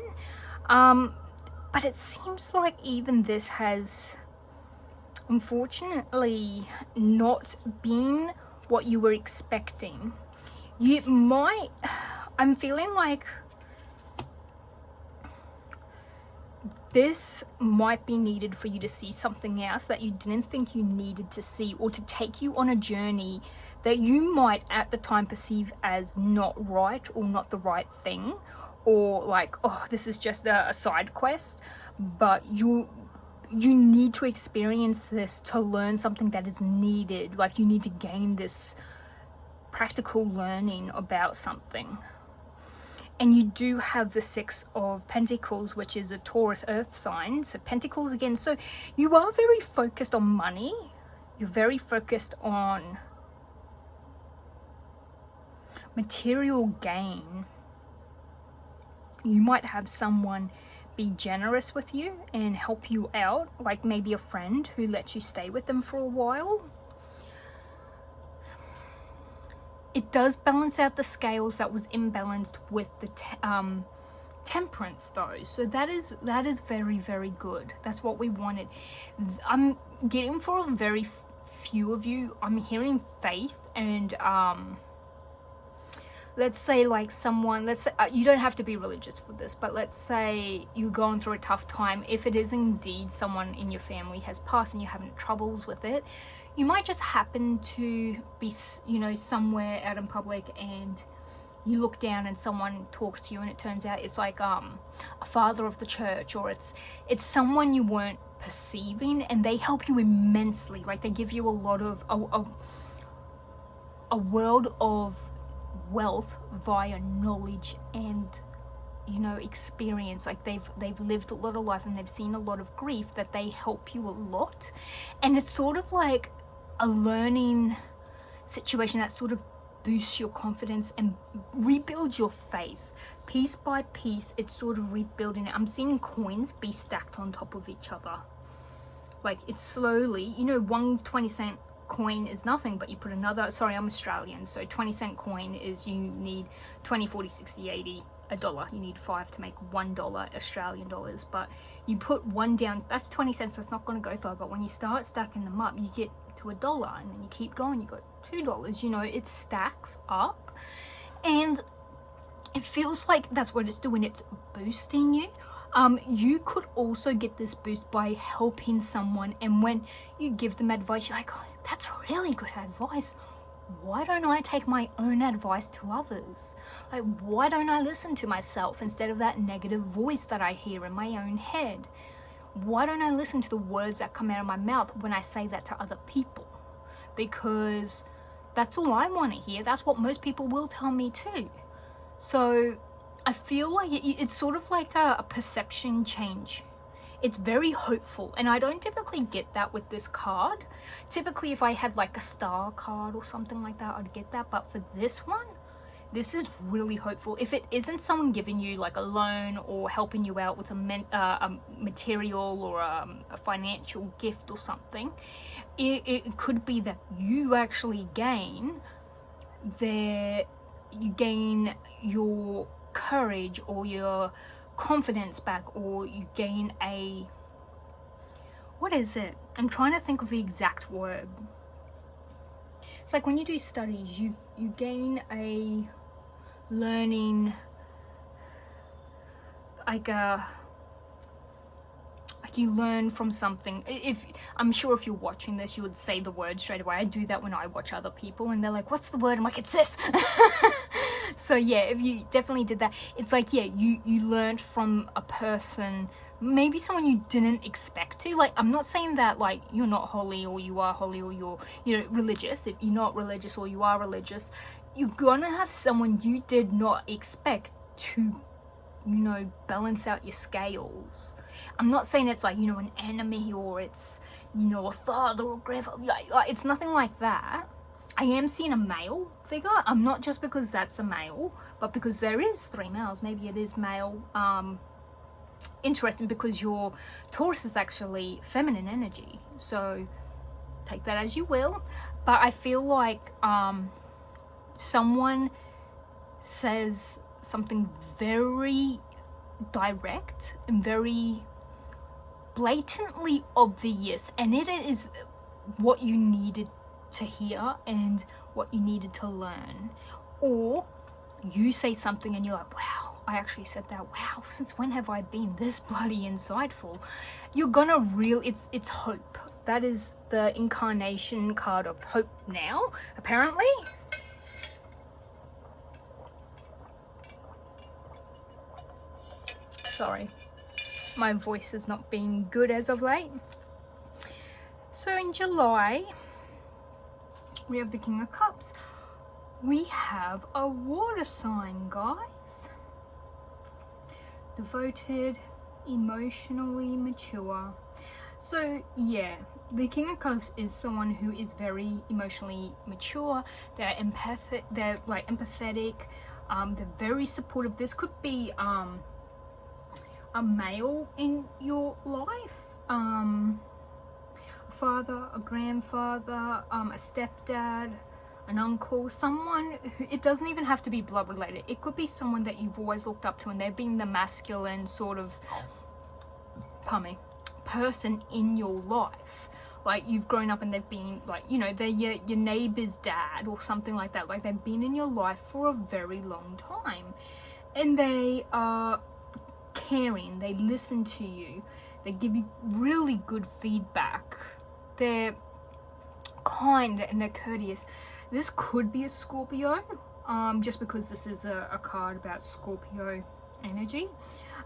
But it seems like even this has, unfortunately, not been what you were expecting. I'm feeling like this might be needed for you to see something else that you didn't think you needed to see, or to take you on a journey that you might at the time perceive as not right, or not the right thing, or like, oh, this is just a side quest. But you need to experience this to learn something that is needed. Like, you need to gain this practical learning about something. And you do have the 6 of Pentacles, which is a Taurus earth sign. So Pentacles again. So you are very focused on money. You're very focused on material gain. You might have someone be generous with you and help you out, like maybe a friend who lets you stay with them for a while. It does balance out the scales that was imbalanced with the temperance, though. So that is very, very good. That's what we wanted. I'm getting, for a very few of you, I'm hearing faith and let's say like someone, let's say, you don't have to be religious for this, but let's say you're going through a tough time. If it is indeed someone in your family has passed and you're having troubles with it, you might just happen to be, somewhere out in public and you look down and someone talks to you and it turns out it's like a father of the church, or it's someone you weren't perceiving, and they help you immensely. Like, they give you a lot of a world of wealth via knowledge and, you know, experience. Like, they've lived a lot of life and they've seen a lot of grief, that they help you a lot. And it's sort of like a learning situation that sort of boosts your confidence and rebuilds your faith piece by piece. It's sort of rebuilding it. I'm seeing coins be stacked on top of each other. Like, it's slowly, you know, one 20-cent coin is nothing, but you put another, sorry, I'm Australian, so 20-cent coin is, you need 20, 40, 60, 80, a dollar. You need 5 to make $1 Australian dollars. But you put one down, that's 20 cents, that's not going to go far. But when you start stacking them up, you get to $1, and then you keep going, you got $2. You know, it stacks up, and it feels like that's what it's doing. It's boosting you. You could also get this boost by helping someone, and when you give them advice, you're like, oh, that's really good advice. Why don't I take my own advice to others? Like, why don't I listen to myself instead of that negative voice that I hear in my own head? Why don't I listen to the words that come out of my mouth when I say that to other people? Because that's all I want to hear. That's what most people will tell me too. So I feel like it's sort of like a perception change. It's very hopeful, and I don't typically get that with this card. Typically, if I had like a star card or something like that, I'd get that. But for this one, this is really hopeful. If it isn't someone giving you like a loan or helping you out with a material or a financial gift or something, it could be that you actually gain your courage or your confidence back, or you gain a, what is it? I'm trying to think of the exact word. It's like when you do studies, you gain a learning, like you learn from something. If I'm sure if you're watching this, you would say the word straight away. I do that when I watch other people and they're like, what's the word? I'm like, it's this. So yeah, if you definitely did that, it's like, yeah, you learned from a person, maybe someone you didn't expect to. Like, I'm not saying that like you're not holy or you are holy or you're, you know, religious. If you're not religious or you are religious, you're gonna have someone you did not expect to, you know, balance out your scales. I'm not saying it's like, you know, an enemy or it's, you know, a father or grandfather. Like it's nothing like that. I am seeing a male figure. I'm not just because that's a male, but because there is 3 males. Maybe it is male. Interesting, because your Taurus is actually feminine energy. So take that as you will. But I feel like someone says something very direct and very blatantly obvious, and it is what you needed to hear and what you needed to learn. Or you say something and you're like, wow, I actually said that. Wow, since when have I been this bloody insightful? You're gonna it's hope. That is the incarnation card of hope now, apparently. Sorry, my voice has not been good as of late. So in July, we have the King of Cups. We have a water sign, guys. Devoted, emotionally mature. So yeah, the King of Cups is someone who is very emotionally mature. They're empathic. They're like empathetic. They're very supportive. This could be a male in your life, a father, a grandfather, a stepdad, an uncle, someone who, it doesn't even have to be blood related. It could be someone that you've always looked up to and they've been the masculine sort of person in your life. Like, you've grown up and they've been like, you know, they're your neighbor's dad or something like that. Like, they've been in your life for a very long time, and they are caring, they listen to you, they give you really good feedback, they're kind and they're courteous. This could be a Scorpio. just because this is a card about Scorpio energy.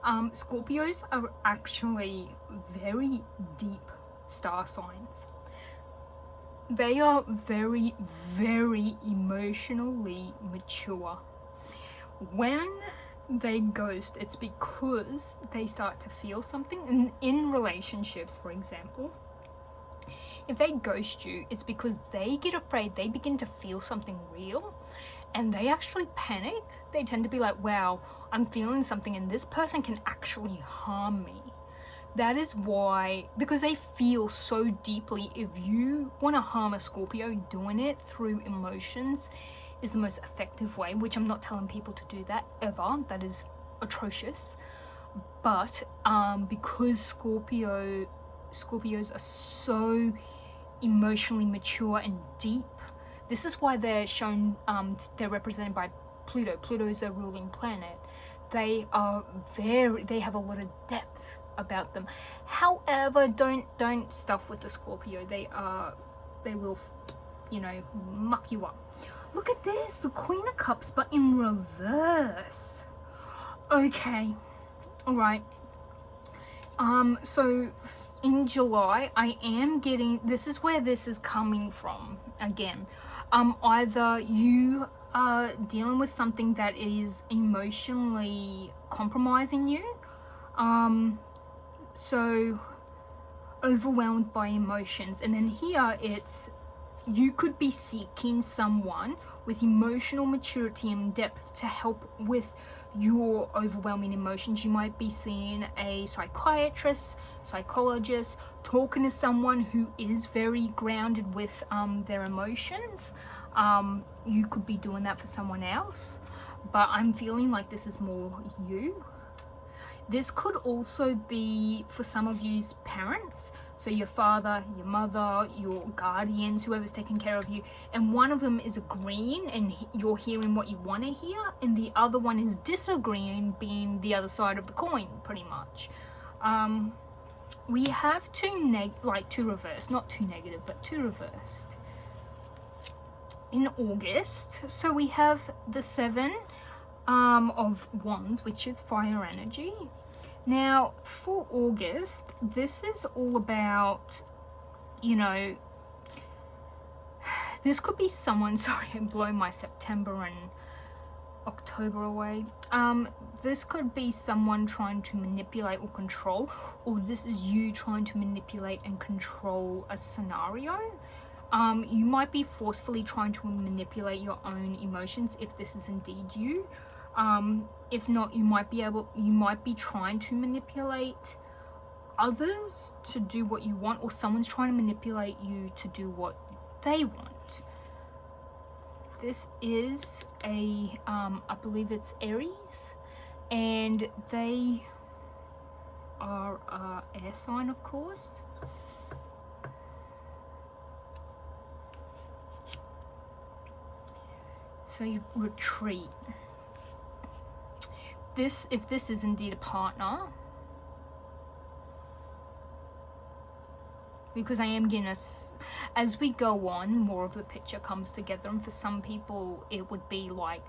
Scorpios are actually very deep star signs. They are very, very emotionally mature. When they ghost, it's because they start to feel something. In relationships, for example, if they ghost you, it's because they get afraid, they begin to feel something real, and they actually panic. They tend to be like, wow, I'm feeling something and this person can actually harm me. That is why, because they feel so deeply. If you want to harm a Scorpio, doing it through emotions is the most effective way, which I'm not telling people to do that ever. That is atrocious. But because Scorpios are so emotionally mature and deep, this is why they're shown, they're represented by Pluto. Pluto is their ruling planet. They have a lot of depth about them. However, don't stuff with the Scorpio. They will, muck you up. Look at this, the Queen of Cups, but in reverse. Okay, all right. So in July, I am getting, this is where this is coming from again. Either you are dealing with something that is emotionally compromising you, so overwhelmed by emotions, and then here it's, you could be seeking someone with emotional maturity and depth to help with your overwhelming emotions. You might be seeing a psychiatrist, psychologist, talking to someone who is very grounded with their emotions. You could be doing that for someone else, but I'm feeling like this is more you. This could also be for some of you's parents, so your father, your mother, your guardians, whoever's taking care of you, and one of them is agreeing and you're hearing what you want to hear, and the other one is disagreeing, being the other side of the coin, pretty much. We have two reversed, not two negative, but two reversed in August. So we have the 7 of Wands, which is fire energy. Now for August, this is all about, this could be someone, sorry, I'm blowing my September and October away. This could be someone trying to manipulate or control, or this is you trying to manipulate and control a scenario. You might be forcefully trying to manipulate your own emotions if this is indeed you. If not, you might be trying to manipulate others to do what you want, or someone's trying to manipulate you to do what they want. This is I believe it's Aries, and they are air sign, of course. So you retreat. If this is indeed a partner, because I am getting as we go on, more of the picture comes together, and for some people it would be like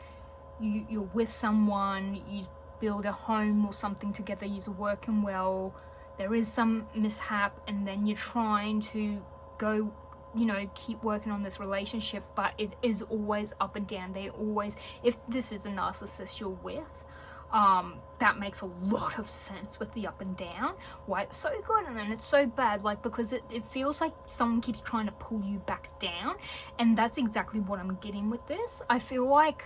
you're with someone, you build a home or something together, you're working well, there is some mishap, and then you're trying to go, keep working on this relationship, but it is always up and down. If this is a narcissist you're with, that makes a lot of sense with the up and down, why it's so good and then it's so bad, because it feels like someone keeps trying to pull you back down, and that's exactly what I'm getting with this. I feel like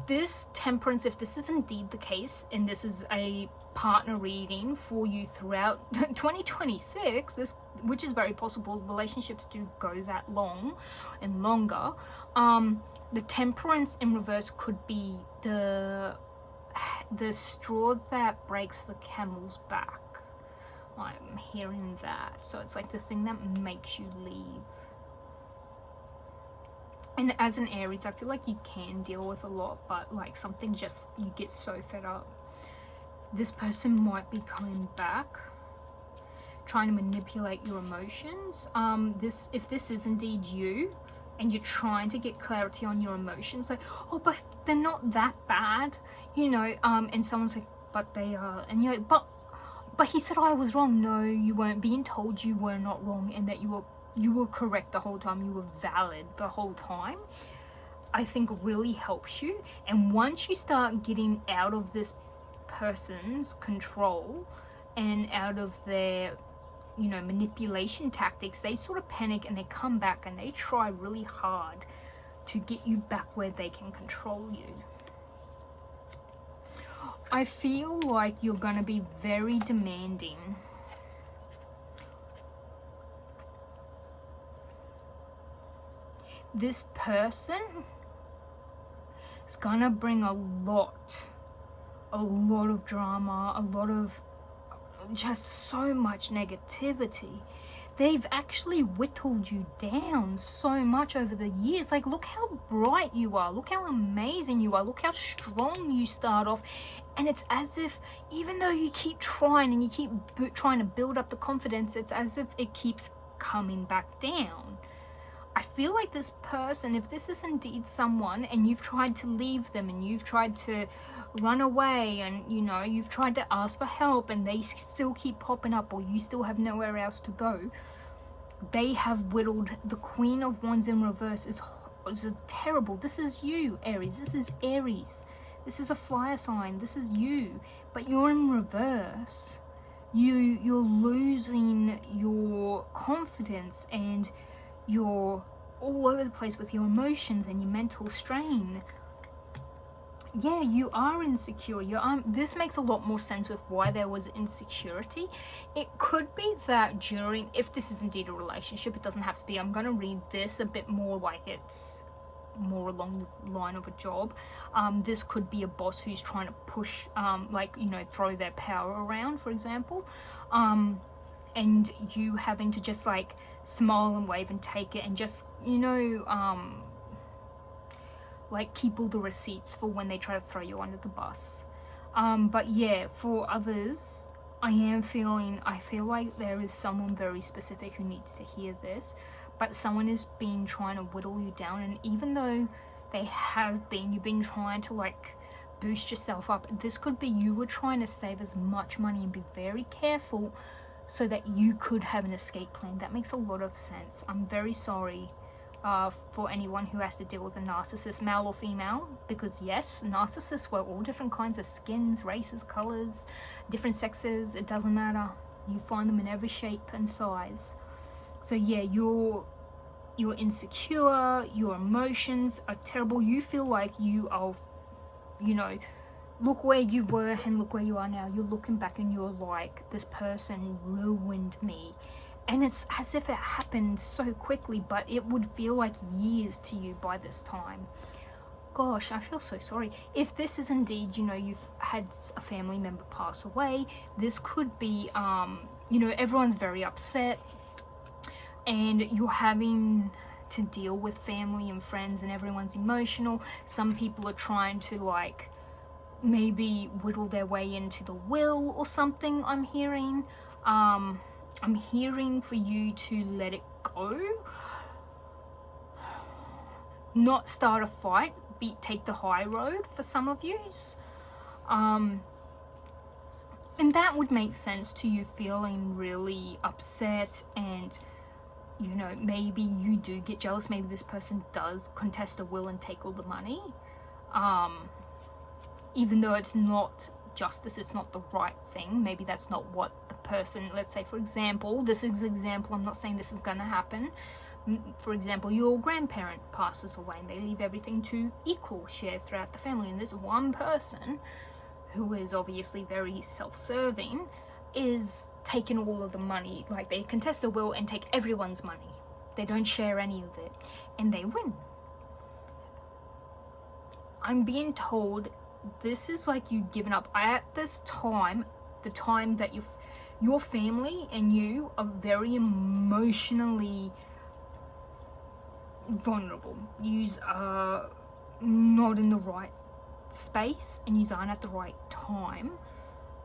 this Temperance, if this is indeed the case, and this is a partner reading for you throughout 2026, which is very possible, relationships do go that long and longer, the Temperance in reverse could be the straw that breaks the camel's back. I'm hearing that. So it's like the thing that makes you leave. And as an Aries, I feel like you can deal with a lot, but something just, you get so fed up. This person might be coming back, trying to manipulate your emotions. If this is indeed you, and you're trying to get clarity on your emotions, like, oh, but they're not that bad, you know, and someone's like, but they are, and you're like, but he said I was wrong. No, you weren't. Being told you were not wrong and that you were correct the whole time, you were valid the whole time, I think really helps you. And once you start getting out of this person's control and out of their, you know, manipulation tactics, they sort of panic and they come back and they try really hard to get you back where they can control you. I feel like you're going to be very demanding. This person is going to bring a lot of drama, a lot of just so much negativity. They've actually whittled you down so much over the years. Like, look how bright you are, look how amazing you are, look how strong you start off. And it's as if, even though you keep trying and you keep trying to build up the confidence, it's as if it keeps coming back down. I feel like this person, if this is indeed someone and you've tried to leave them and you've tried to run away and, you know, you've tried to ask for help and they still keep popping up, or you still have nowhere else to go, they have whittled. The Queen of Wands in reverse is terrible. This is you, Aries. This is Aries. This is a fire sign. This is you. But you're in reverse. You're losing your confidence and you're all over the place with your emotions and your mental strain. Yeah, you are insecure. This makes a lot more sense with why there was insecurity. It could be that during, if this is indeed a relationship, it doesn't have to be. I'm going to read this a bit more like it's more along the line of a job. This could be a boss who's trying to push, like, you know, throw their power around, for example. And you having to just like smile and wave and take it and just, you know, like keep all the receipts for when they try to throw you under the bus. But yeah, for others, I feel like there is someone very specific who needs to hear this, but someone has been trying to whittle you down, and even though you've been trying to like boost yourself up, this could be you were trying to save as much money and be very careful so that you could have an escape plan. That makes a lot of sense. I'm very sorry for anyone who has to deal with a narcissist, male or female, because yes, narcissists wear all different kinds of skins, races, colors, different sexes. It doesn't matter. You find them in every shape and size. So yeah, you're insecure, your emotions are terrible. You feel like you are, you know, look where you were and look where you are now. You're looking back and you're like, this person ruined me. And it's as if it happened so quickly, but it would feel like years to you by this time. Gosh, I feel so sorry. If this is indeed, you know, you've had a family member pass away, this could be, you know, everyone's very upset and you're having to deal with family and friends and everyone's emotional. Some people are trying to like maybe whittle their way into the will or something. I'm hearing for you to let it go, not start a fight, take the high road for some of yous, and that would make sense to you feeling really upset. And you know, maybe you do get jealous. Maybe this person does contest a will and take all the money, even though it's not justice, it's not the right thing. Maybe that's not what the person, let's say for example, this is an example, I'm not saying this is gonna happen. For example, your grandparent passes away and they leave everything to equal share throughout the family, and this one person who is obviously very self-serving is taking all of the money. Like, they contest a will and take everyone's money, they don't share any of it, and they win. I'm being told this is like you giving up at this time, the time that your family and you are very emotionally vulnerable. Yous are not in the right space and yous aren't at the right time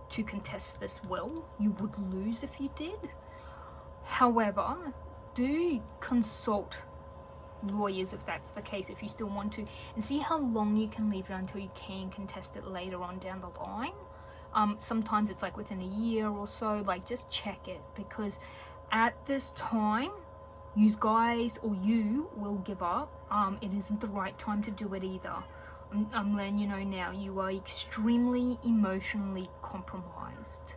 to contest this will. You would lose if you did. However, do consult lawyers if that's the case, if you still want to, and see how long you can leave it until you can contest it later on down the line. Sometimes it's like within a year or so. Like, just check it, because at this time you guys, or you, will give up. It isn't the right time to do it either. I'm letting you know now, you are extremely emotionally compromised.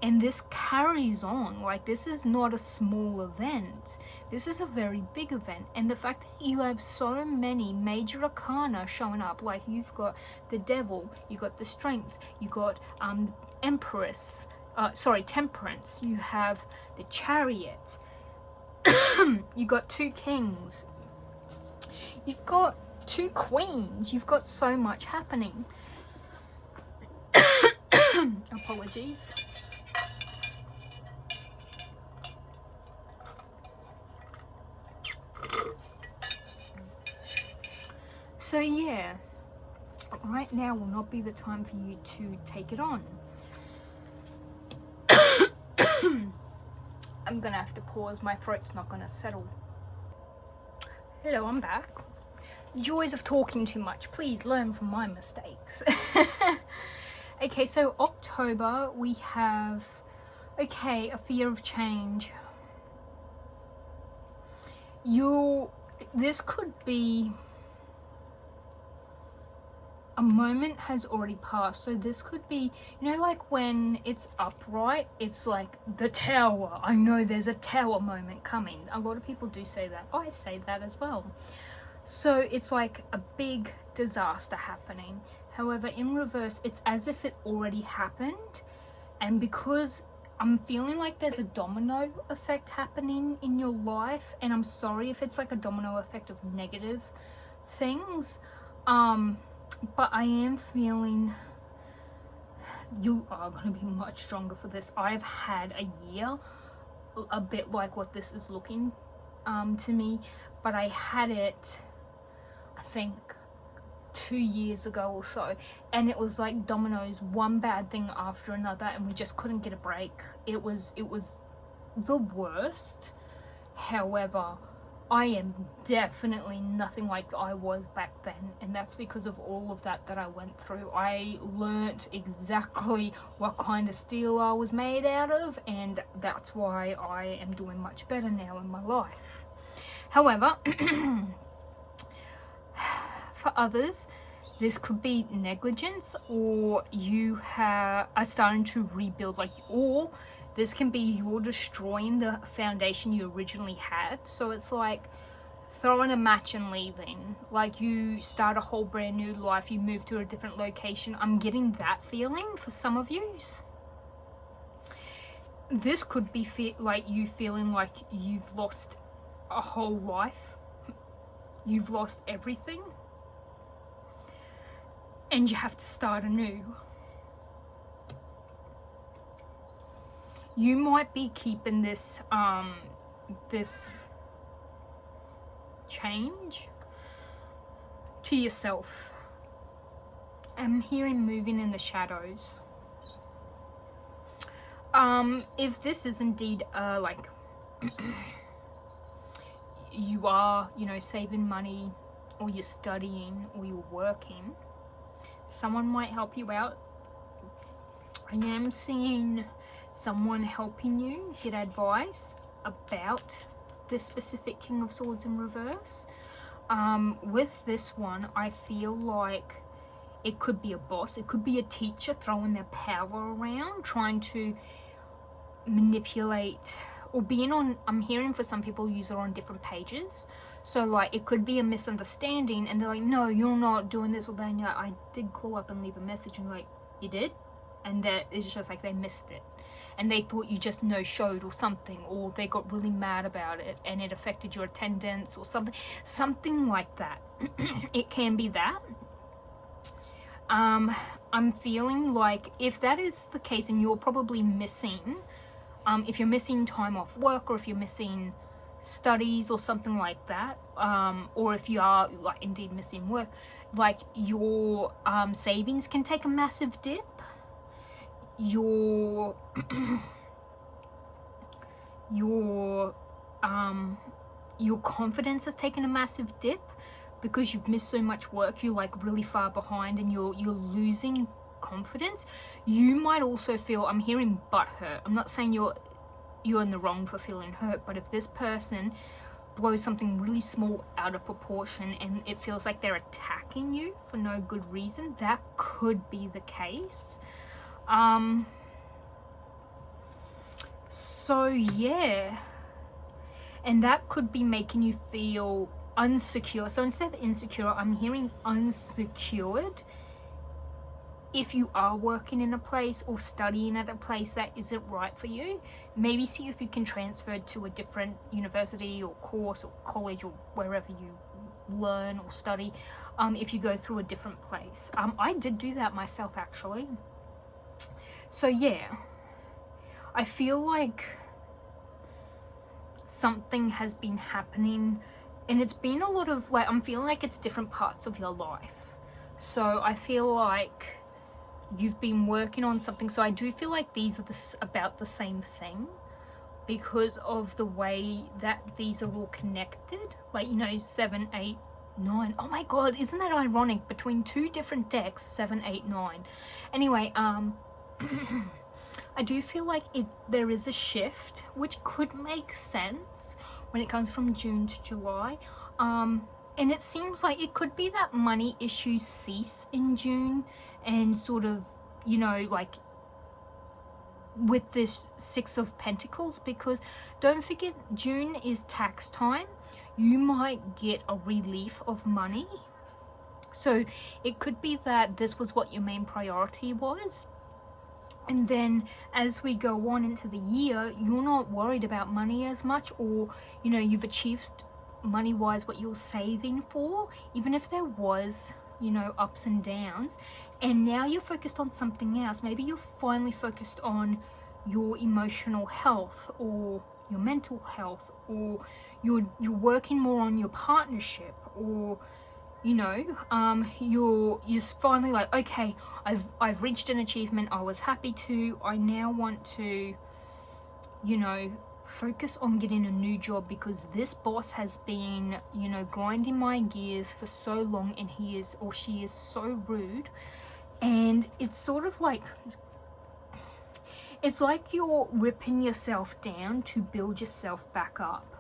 And this carries on. Like, this is not a small event. This is a very big event. And the fact that you have so many major arcana showing up, like you've got the Devil, you got the Strength, you got Temperance, you have the Chariot, you got 2 Kings, you've got 2 Queens, you've got so much happening. Apologies. So yeah, right now will not be the time for you to take it on. I'm gonna have to pause, my throat's not gonna settle. Hello, I'm back. Joys of talking too much, please learn from my mistakes. Okay, so October we have, a fear of change. This could be, a moment has already passed. So this could be, like when it's upright, it's like the tower. I know there's a tower moment coming. A lot of people do say that. I say that as well. So it's like a big disaster happening. However, in reverse, it's as if it already happened. And because I'm feeling like there's a domino effect happening in your life, and I'm sorry if it's like a domino effect of negative things, but I am feeling you are going to be much stronger for this. I've had a year, a bit like what this is looking to me, but I had it, I think, 2 years ago or so, and it was like dominoes, one bad thing after another, and we just couldn't get a break. It was the worst. However, I am definitely nothing like I was back then, and that's because of all of that I went through. I learnt exactly what kind of steel I was made out of, and that's why I am doing much better now in my life. However, for others, this could be negligence, or you are starting to rebuild, or this can be you're destroying the foundation you originally had. So it's like throwing a match and leaving. Like, you start a whole brand new life, you move to a different location. I'm getting that feeling for some of you. This could be like you feeling like you've lost a whole life. You've lost everything. And you have to start anew. You might be keeping this this change to yourself. I'm hearing moving in the shadows. If this is indeed like you are, saving money, or you're studying, or you're working, someone might help you out. I am seeing someone helping you get advice about this specific King of Swords in reverse. With this one, I feel like it could be a boss, it could be a teacher throwing their power around, trying to manipulate, or being on, I'm hearing for some people use it on different pages. So like, it could be a misunderstanding, and they're like, no, you're not doing this. Well, then you're like, I did call up and leave a message, and like, you did? And that is just like, they missed it, and they thought you just no-showed or something, or they got really mad about it and it affected your attendance or something like that. It can be that. I'm feeling like if that is the case, and you're probably missing, if you're missing time off work, or if you're missing studies or something like that, or if you are like indeed missing work, like your savings can take a massive dip. Your your confidence has taken a massive dip because you've missed so much work. You're like really far behind and you're losing confidence. You might also feel, I'm hearing butthurt. I'm not saying you're in the wrong for feeling hurt, but if this person blows something really small out of proportion and it feels like they're attacking you for no good reason, that could be the case. So yeah, and that could be making you feel unsecure. So instead of insecure, I'm hearing unsecured if you are working in a place or studying at a place that isn't right for you. Maybe see if you can transfer to a different university or course or college or wherever you learn or study, if you go through a different place. I did do that myself, actually. So yeah, I feel like something has been happening, and it's been a lot of like, I'm feeling like it's different parts of your life. So I feel like you've been working on something. So I do feel like these are about the same thing because of the way that these are all connected. Like, you know, 7, 8, 9. Oh my god, isn't that ironic? Between two different decks, 7, 8, 9. Anyway, I do feel like there is a shift, which could make sense when it comes from June to July. And it seems like it could be that money issues cease in June and sort of, you know, like with this 6 of Pentacles, because don't forget June is tax time. You might get a relief of money. So it could be that this was what your main priority was. And then as we go on into the year, you're not worried about money as much, or, you know, you've achieved money-wise what you're saving for, even if there was, you know, ups and downs. And now you're focused on something else. Maybe you're finally focused on your emotional health or your mental health, or you're working more on your partnership, or, you know, you're finally like, okay, I've reached an achievement I was happy to. I now want to, you know, focus on getting a new job, because this boss has been, you know, grinding my gears for so long, and he is, or she is, so rude. And it's sort of like, it's like you're ripping yourself down to build yourself back up,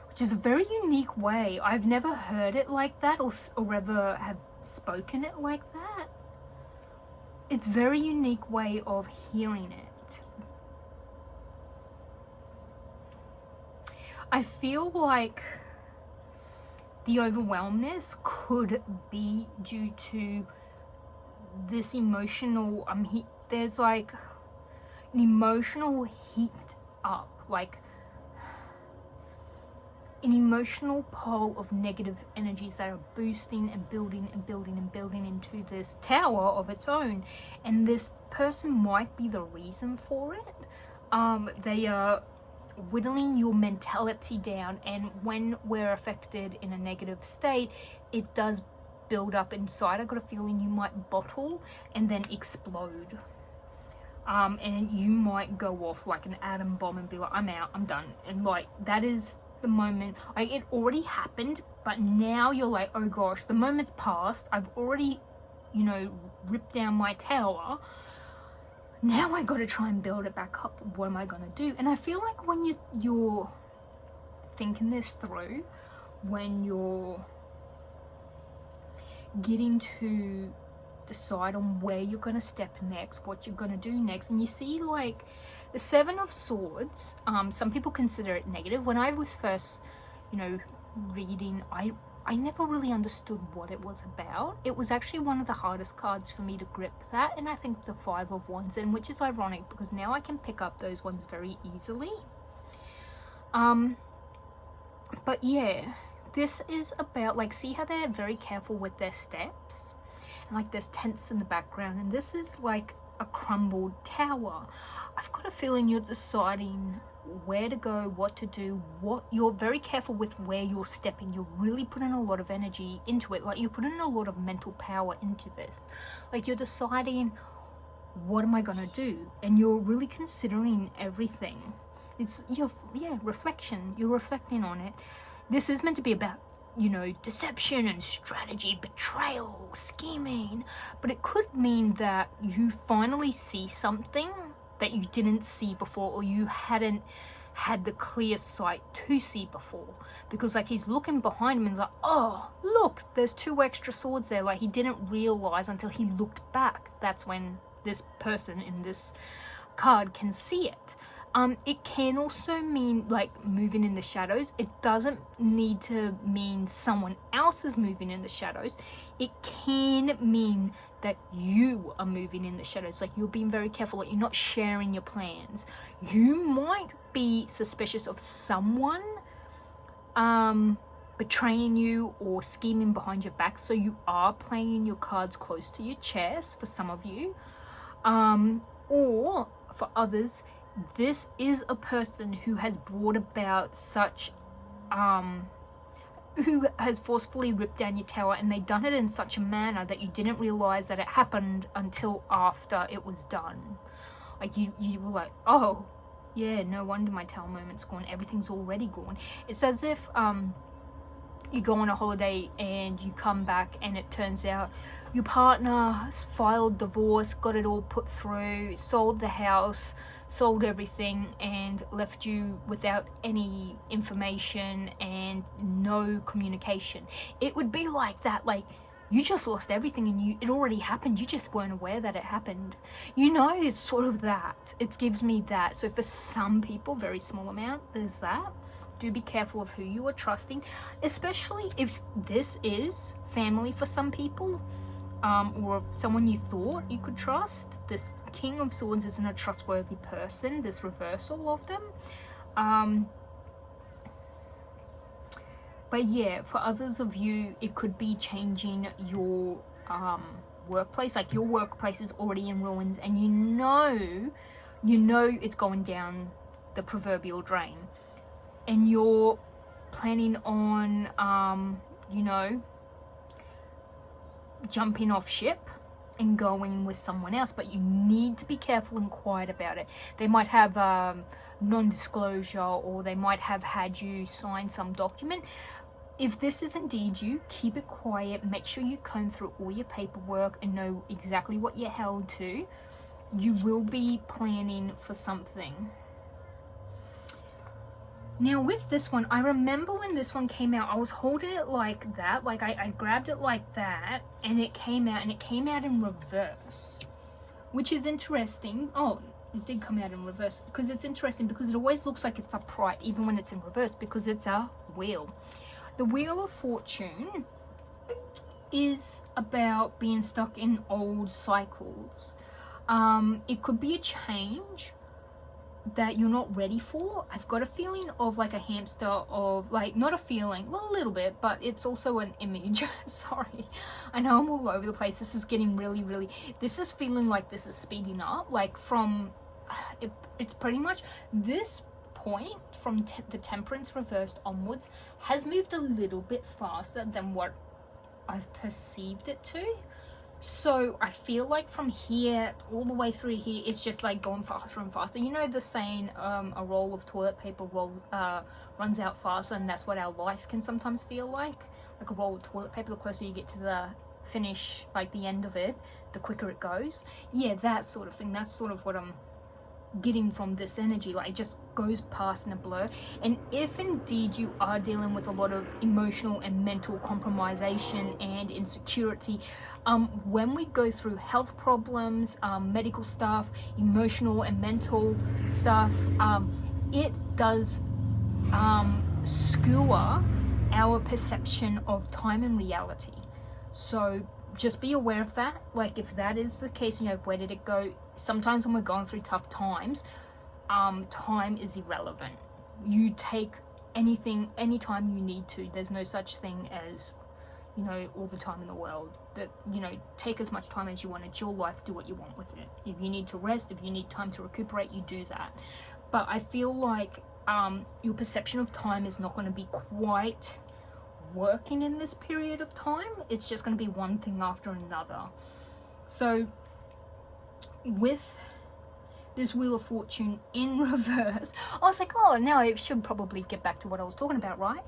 which is a very unique way. I've never heard it like that, or ever have spoken it like that. It's a very unique way of hearing it. I feel like the overwhelmness could be due to this emotional, there's like an emotional heat up, like an emotional pole of negative energies that are boosting and building and building and building into this tower of its own. And this person might be the reason for it. They are whittling your mentality down, and when we're affected in a negative state, it does build up inside. I got a feeling you might bottle and then explode, and you might go off like an atom bomb and be like, I'm out, I'm done. And like, that is the moment, like, it already happened, but now you're like, oh gosh, the moment's passed, I've already, you know, ripped down my tower. Now I gotta try and build it back up. What am I gonna do? And I feel like when you're thinking this through, when you're getting to decide on where you're gonna step next, what you're gonna do next, and you see like the 7 of Swords, some people consider it negative. When I was first, you know, reading, I never really understood what it was about. It was actually one of the hardest cards for me to grip, that, and I think the 5 of Wands, and which is ironic because now I can pick up those ones very easily. But yeah, this is about, like, see how they're very careful with their steps, and like there's tents in the background, and this is like a crumbled tower. I've got a feeling you're deciding where to go, what to do, what you're very careful with where you're stepping. You're really putting a lot of energy into it, like you're putting a lot of mental power into this. Like, you're deciding, what am I gonna do? And you're really considering everything. It's reflection. You're reflecting on it, this is meant to be about, you know, deception and strategy, betrayal, scheming, but it could mean that you finally see something that you didn't see before, or you hadn't had the clear sight to see before, because like he's looking behind him and like, oh look, there's 2 extra swords there. Like he didn't realize until he looked back. That's when this person in this card can see it. It can also mean like moving in the shadows. It doesn't need to mean someone else is moving in the shadows. It can mean that you are moving in the shadows. Like you're being very careful, like you're not sharing your plans. You might be suspicious of someone betraying you or scheming behind your back, so you are playing your cards close to your chest for some of you, or for others, this is a person who has brought about such who has forcefully ripped down your tower, and they done it in such a manner that you didn't realize that it happened until after it was done. Like you were like, oh yeah, no wonder my tower moment's gone, everything's already gone. It's as if you go on a holiday and you come back and it turns out your partner filed divorce, got it all put through, sold the house, sold everything, and left you without any information and no communication. It would be like that. Like you just lost everything and it already happened, you just weren't aware that it happened. You know, it's sort of that. It gives me that. So for some people, very small amount, there's that. Do be careful of who you are trusting, especially if this is family for some people, or someone you thought you could trust. This King of Swords isn't a trustworthy person, this reversal of them. But yeah, for others of you, it could be changing your workplace. Like your workplace is already in ruins and you know it's going down the proverbial drain. And you're planning on, you know, jumping off ship and going with someone else, but you need to be careful and quiet about it. They might have non-disclosure, or they might have had you sign some document. If this is indeed you, keep it quiet. Make sure you comb through all your paperwork and know exactly what you're held to. You will be planning for something. Now with this one, I remember when this one came out, I was holding it like that, like I grabbed it like that, and it came out, and it came out in reverse, which is interesting. Oh, it did come out in reverse, because it's interesting, because it always looks like it's upright, even when it's in reverse, because it's a wheel. The Wheel of Fortune is about being stuck in old cycles. It could be a change that you're not ready for. I've got a feeling of like a hamster, of like, not a feeling, well a little bit, but it's also an image. Sorry, I know I'm all over the place. This is getting really, this is feeling like this is speeding up, like from it's pretty much this point from the Temperance reversed onwards has moved a little bit faster than what I've perceived it to. So I feel like from here all the way through here, it's just like going faster and faster. You know the saying, a roll of toilet paper runs out faster, and that's what our life can sometimes feel like a roll of toilet paper. The closer you get to the finish, like the end of it, the quicker it goes. Yeah, that sort of thing. That's sort of what I'm getting from this energy. Like it just goes past in a blur. And if indeed you are dealing with a lot of emotional and mental compromisation and insecurity, when we go through health problems, medical stuff, emotional and mental stuff, it does skewer our perception of time and reality. So just be aware of that. Like if that is the case, you know, where did it go? Sometimes when we're going through tough times, time is irrelevant. You take anything, anytime you need to. There's no such thing as, you know, all the time in the world. That, you know, take as much time as you want. It's your life, do what you want with it. If you need to rest, if you need time to recuperate, you do that. But I feel like your perception of time is not going to be quite working in this period of time. It's just going to be one thing after another. So with this Wheel of Fortune in reverse, I was like, oh, now I should probably get back to what I was talking about, right?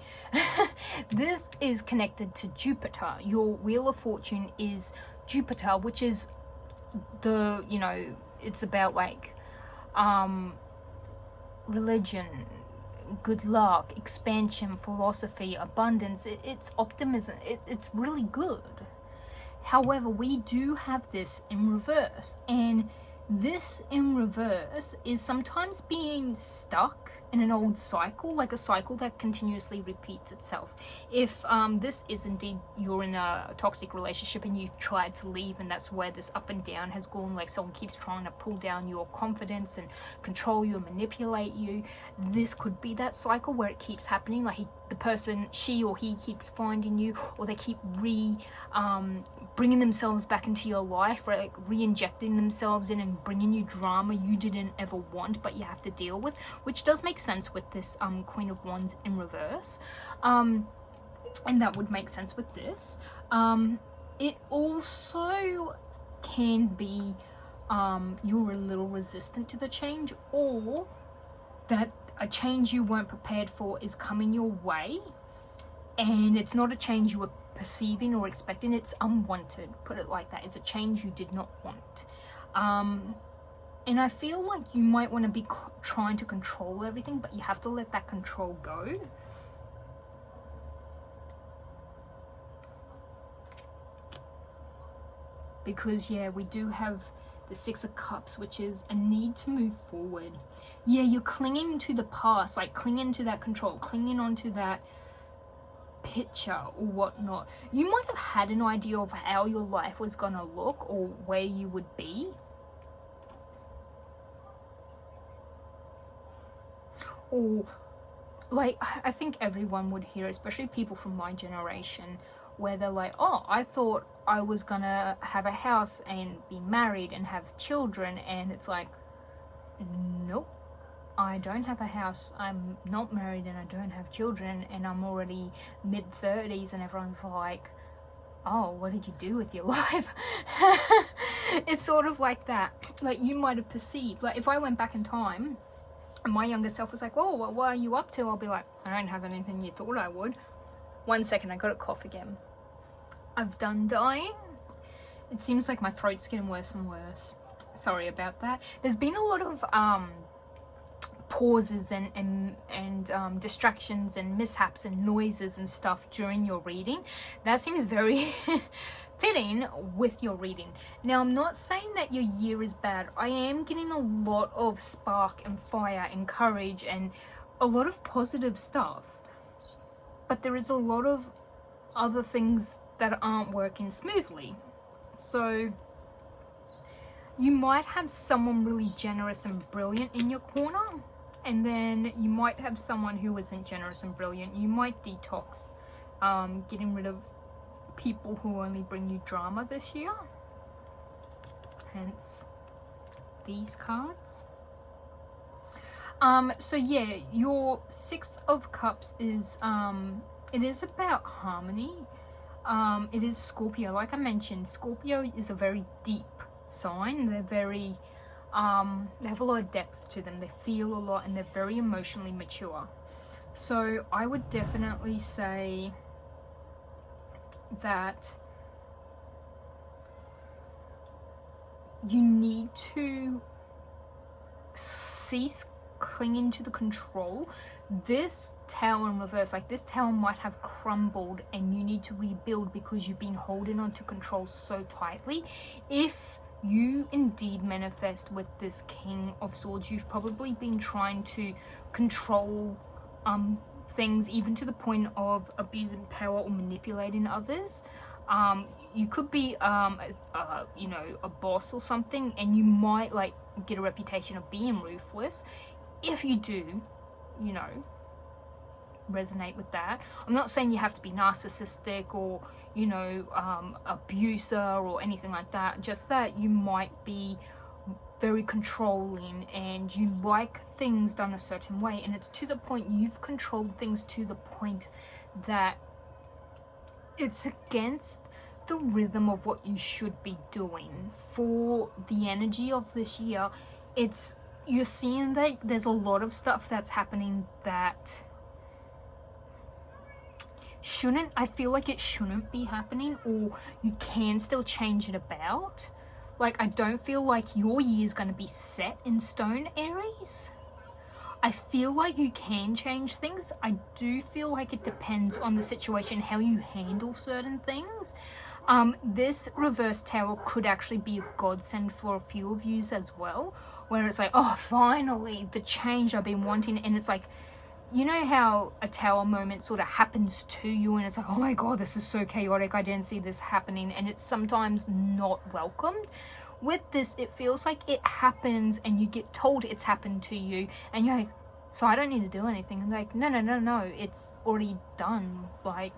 This is connected to Jupiter. Your Wheel of Fortune is Jupiter, which is the, you know, it's about like religion, good luck, expansion, philosophy, abundance. It's optimism. It's really good. However, we do have this in reverse, and this in reverse is sometimes being stuck in an old cycle, like a cycle that continuously repeats itself. If this is indeed, you're in a toxic relationship and you've tried to leave, and that's where this up and down has gone, like someone keeps trying to pull down your confidence and control you and manipulate you, this could be that cycle where it keeps happening. Like the person, she or he, keeps finding you, or they keep bringing themselves back into your life, right? Like re-injecting themselves in and bringing you drama you didn't ever want but you have to deal with, which does make sense with this Queen of Wands in reverse, and that would make sense with this. It also can be you're a little resistant to the change, or that a change you weren't prepared for is coming your way, and it's not a change you were perceiving or expecting, it's unwanted, put it like that. It's a change you did not want. And I feel like you might want to be trying to control everything, but you have to let that control go. Because yeah, we do have the Six of Cups, which is a need to move forward. Yeah, you're clinging to the past, like clinging to that control, clinging onto that picture or whatnot. You might have had an idea of how your life was gonna look or where you would be, or like I think everyone would hear, especially people from my generation, where they're like, oh, I thought I was gonna have a house and be married and have children, and it's like, nope, I don't have a house, I'm not married, and I don't have children, and I'm already mid-30s, and everyone's like, oh, what did you do with your life? It's sort of like that. Like you might have perceived, like if I went back in time and my younger self was like, oh, well, what are you up to? I'll be like, I don't have anything you thought I would. 1 second, I got a cough again. I've done dying. It seems like my throat's getting worse and worse. Sorry about that. There's been a lot of pauses and distractions and mishaps and noises and stuff during your reading. That seems very fitting with your reading. Now, I'm not saying that your year is bad. I am getting a lot of spark and fire and courage and a lot of positive stuff, but there is a lot of other things that aren't working smoothly. So you might have someone really generous and brilliant in your corner, and then you might have someone who isn't generous and brilliant. You might detox, getting rid of people who only bring you drama this year, hence these cards. So yeah, your Six of Cups is it is about harmony. It is Scorpio. Like I mentioned, Scorpio is a very deep sign. They're very they have a lot of depth to them. They feel a lot, and they're very emotionally mature. So I would definitely say that you need to cease clinging to the control. This tower in reverse, like this tower might have crumbled and you need to rebuild because you've been holding on to control so tightly. If you indeed manifest with this King of Swords, you've probably been trying to control things, even to the point of abusing power or manipulating others. You could be you know, a boss or something, and you might like get a reputation of being ruthless. If you do, you know, resonate with that. I'm not saying you have to be narcissistic or, you know, abuser or anything like that, just that you might be very controlling and you like things done a certain way, and it's to the point you've controlled things to the point that it's against the rhythm of what you should be doing. For the energy of this year, it's you're seeing that there's a lot of stuff that's happening that shouldn't, I feel like it shouldn't be happening, or you can still change it about. Like, I don't feel like your year is going to be set in stone, Aries. I feel like you can change things. I do feel like it depends on the situation, how you handle certain things. This reverse tarot could actually be a godsend for a few of you as well, where it's like, oh, finally, the change I've been wanting. And it's like, you know how a tower moment sort of happens to you, and it's like, oh my god, this is so chaotic, I didn't see this happening, and it's sometimes not welcomed. With this, it feels like it happens and you get told it's happened to you, and you're like, so I don't need to do anything. And like, no, it's already done. Like,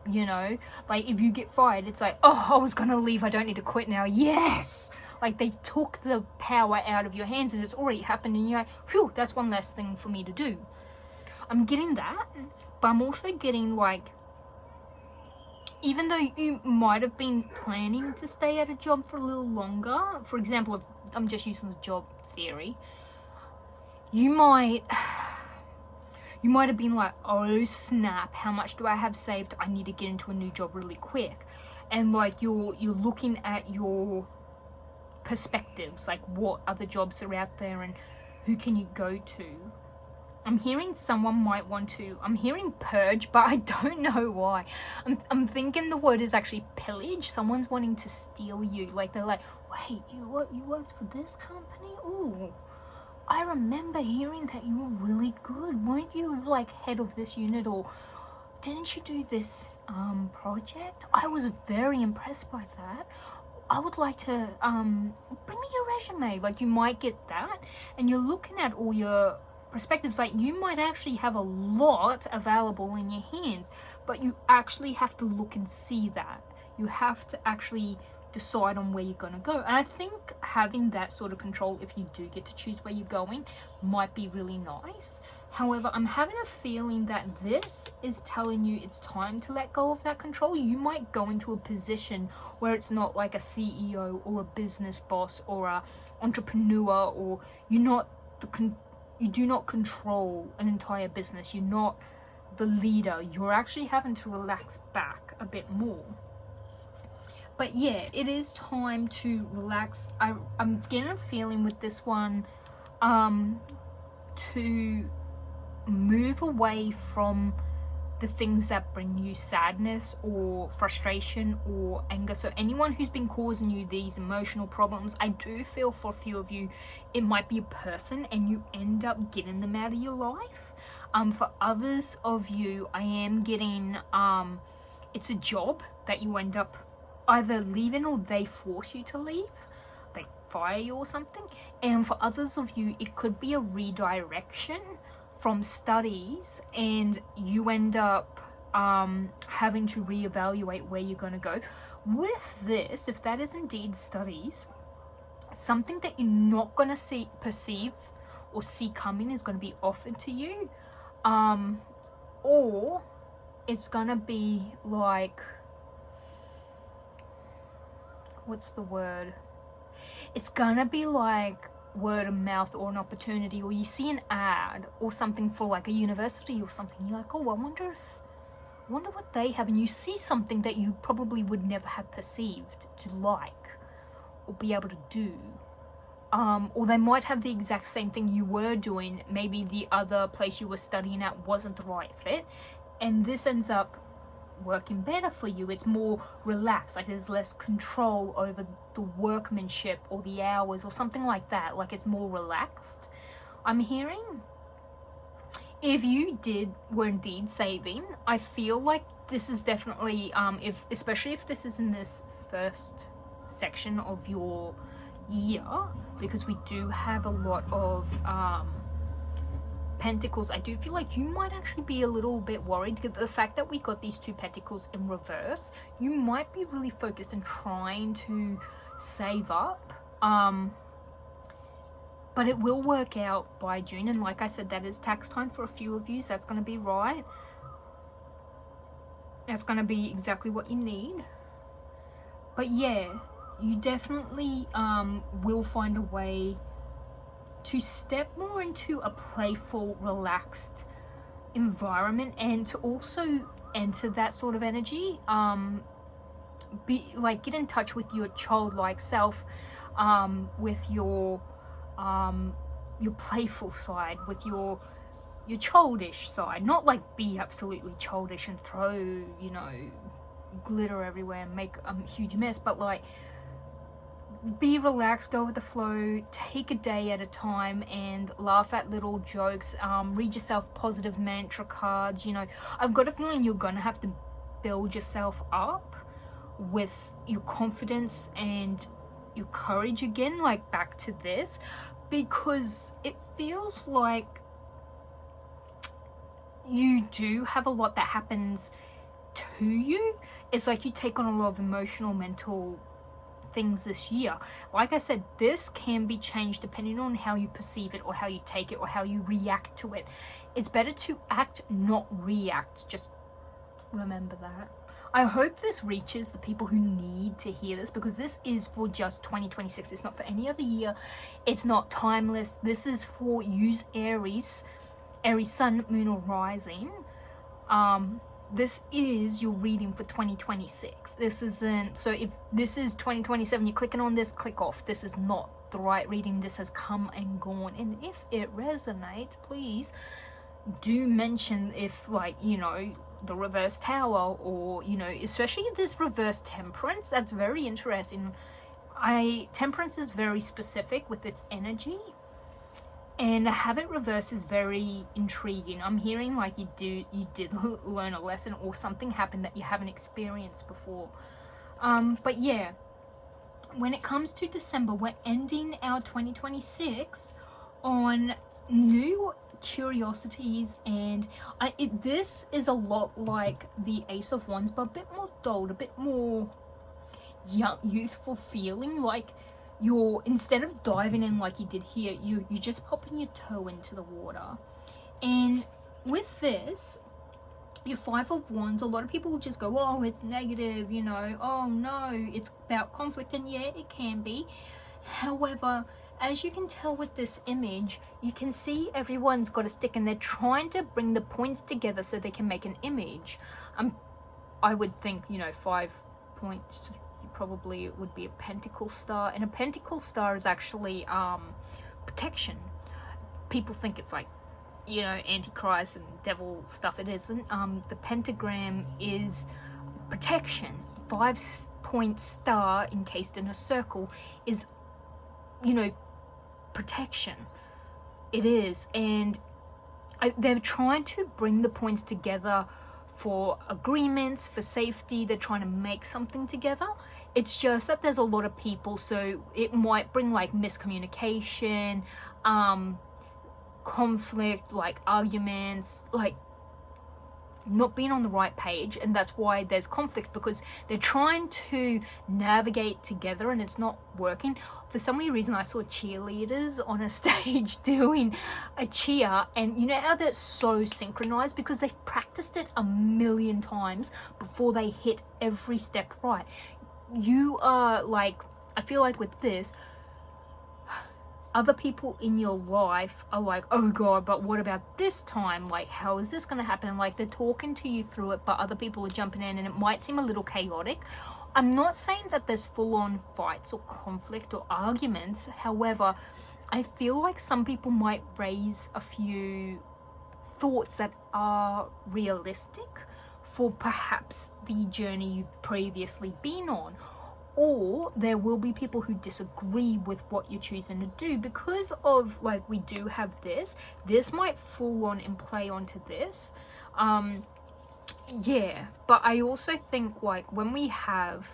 you know, like if you get fired, it's like, oh, I was gonna leave, I don't need to quit now. Yes, like they took the power out of your hands and it's already happened, and you're like, phew, that's one less thing for me to do. I'm getting that, but I'm also getting like, even though you might have been planning to stay at a job for a little longer, for example, if I'm just using the job theory, you might have been like, oh snap, how much do I have saved? I need to get into a new job really quick. And like you're looking at your perspectives, like what other jobs are out there and who can you go to. I'm hearing someone might want to, I'm hearing purge, but I don't know why. I'm thinking the word is actually pillage. Someone's wanting to steal you. Like they're like, wait, you worked for this company? Ooh, I remember hearing that you were really good. Weren't you like head of this unit, or didn't you do this project? I was very impressed by that. I would like to bring me your resume. Like you might get that, and you're looking at all your perspectives. Like you might actually have a lot available in your hands, but you actually have to look and see that. You have to actually decide on where you're going to go. And I think having that sort of control, if you do get to choose where you're going, might be really nice. However, I'm having a feeling that this is telling you it's time to let go of that control. You might go into a position where it's not like a CEO or a business boss or a entrepreneur, or you're not you do not control an entire business. You're not the leader. You're actually having to relax back a bit more. But yeah, it is time to relax. I'm getting a feeling with this one to move away from the things that bring you sadness or frustration or anger. So anyone who's been causing you these emotional problems, I do feel for a few of you it might be a person and you end up getting them out of your life. For others of you, I am getting it's a job that you end up either leaving or they force you to leave, they fire you or something. And for others of you, it could be a redirection from studies, and you end up having to reevaluate where you're going to go. With this, if that is indeed studies, something that you're not going to perceive or see coming is going to be offered to you, or it's going to be like, what's the word? It's going to be like word of mouth or an opportunity, or you see an ad or something for like a university or something, you're like, oh, I wonder what they have, and you see something that you probably would never have perceived to like or be able to do, or they might have the exact same thing you were doing. Maybe the other place you were studying at wasn't the right fit, and this ends up working better for you. It's more relaxed, like there's less control over the workmanship or the hours or something like that. Like it's more relaxed, I'm hearing. If you were indeed saving, I feel like this is definitely especially if this is in this first section of your year, because we do have a lot of Pentacles. I do feel like you might actually be a little bit worried because the fact that we got these two Pentacles in reverse, you might be really focused on trying to save up, but it will work out by June. And like I said, that is tax time for a few of you, so that's going to be right. That's going to be exactly what you need. But yeah, you definitely will find a way to step more into a playful, relaxed environment, and to also enter that sort of energy. Be like, get in touch with your childlike self, with your playful side, with your childish side. Not like be absolutely childish and throw, you know, glitter everywhere and make a huge mess, but like, be relaxed, go with the flow, take a day at a time, and laugh at little jokes. Read yourself positive mantra cards. You know, I've got a feeling you're gonna have to build yourself up with your confidence and your courage again, like back to this, because it feels like you do have a lot that happens to you. It's like you take on a lot of emotional, mental things this year. Like I said, this can be changed depending on how you perceive it, or how you take it, or how you react to it. It's better to act, not react. Just remember that. I hope this reaches the people who need to hear this, because this is for just 2026. It's not for any other year. It's not timeless. This is for use Aries sun, moon, or rising. This is your reading for 2026. This isn't, so if this is 2027, you're clicking on this, click off. This is not the right reading. This has come and gone. And if it resonates, please do mention, if, like, you know, the reverse tower, or, you know, especially this reverse temperance. That's very interesting. Temperance is very specific with its energy, and have it reversed is very intriguing. I'm hearing like you did learn a lesson, or something happened that you haven't experienced before. But yeah, when it comes to December, we're ending our 2026 on new curiosities, and this is a lot like the Ace of Wands, but a bit more dulled, a bit more young, youthful feeling. Like, you're, instead of diving in like you did here, you're just popping your toe into the water. And with this, your Five of Wands, a lot of people will just go, oh, it's negative, you know, oh no, it's about conflict. And yeah, it can be. However, as you can tell with this image, you can see everyone's got a stick, and they're trying to bring the points together so they can make an image. I would think, you know, 5 points, probably it would be a pentacle star, and a pentacle star is actually protection. People think it's like, you know, antichrist and devil stuff. It isn't. The pentagram is protection. 5-point star encased in a circle is, you know, protection. It is. And they're trying to bring the points together for agreements, for safety. They're trying to make something together. It's just that there's a lot of people, so it might bring like miscommunication, conflict, like arguments, like not being on the right page. And that's why there's conflict, because they're trying to navigate together and it's not working. For some weird reason, I saw cheerleaders on a stage doing a cheer, and you know how they're so synchronized because they've practiced it a million times before they hit every step right. You are like, I feel like with this, other people in your life are like, oh god, but what about this time? Like, how is this going to happen? And like, they're talking to you through it, but other people are jumping in, and it might seem a little chaotic. I'm not saying that there's full-on fights or conflict or arguments. However, I feel like some people might raise a few thoughts that are realistic for perhaps the journey you've previously been on. Or there will be people who disagree with what you're choosing to do because of, like, we do have this might fall on and play onto this. Yeah, but I also think, like, when we have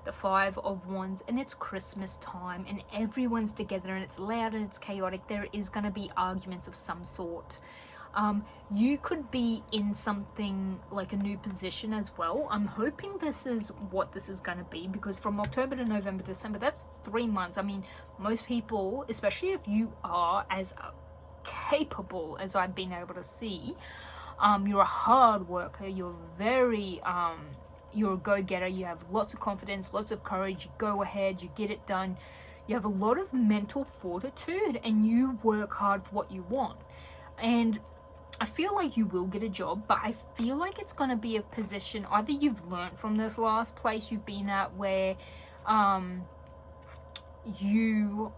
the Five of Wands and it's Christmas time and everyone's together and it's loud and it's chaotic, there is going to be arguments of some sort. You could be in something like a new position as well. I'm hoping this is what this is going to be, because from October to November, December, that's 3 months. I mean, most people, especially if you are as capable as I've been able to see, you're a hard worker, you're very, you're a go-getter, you have lots of confidence, lots of courage, you go ahead, you get it done, You have a lot of mental fortitude and you work hard for what you want. And I feel like you will get a job, but I feel like it's going to be a position, either you've learned from this last place you've been at where you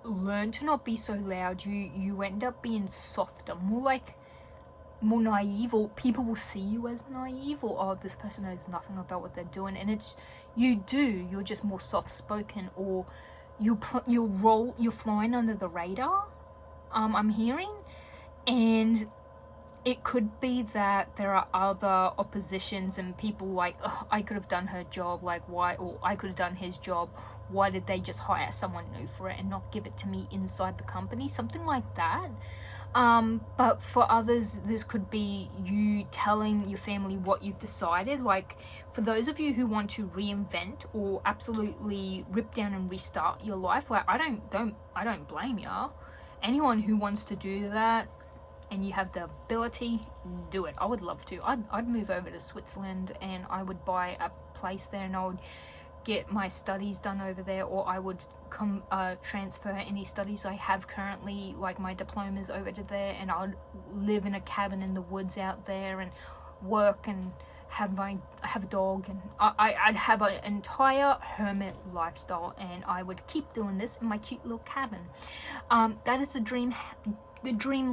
learn to not be so loud, you end up being softer, more naive, or people will see you as naive, or oh, this person knows nothing about what they're doing, and you're just more soft spoken, or you're flying under the radar. I'm hearing, and it could be that there are other oppositions and people like, oh, I could have done her job, like why, or I could have done his job, why did they just hire someone new for it and not give it to me inside the company, something like that. But for others, this could be you telling your family what you've decided. Like for those of you who want to reinvent or absolutely rip down and restart your life, like I don't blame ya. Anyone who wants to do that and you have the ability, do it. I would love to. I'd move over to Switzerland and I would buy a place there and I would get my studies done over there, or I would transfer any studies I have currently, like my diplomas, over to there, and I would live in a cabin in the woods out there and work and have a dog, and I'd have an entire hermit lifestyle, and I would keep doing this in my cute little cabin. That is the dream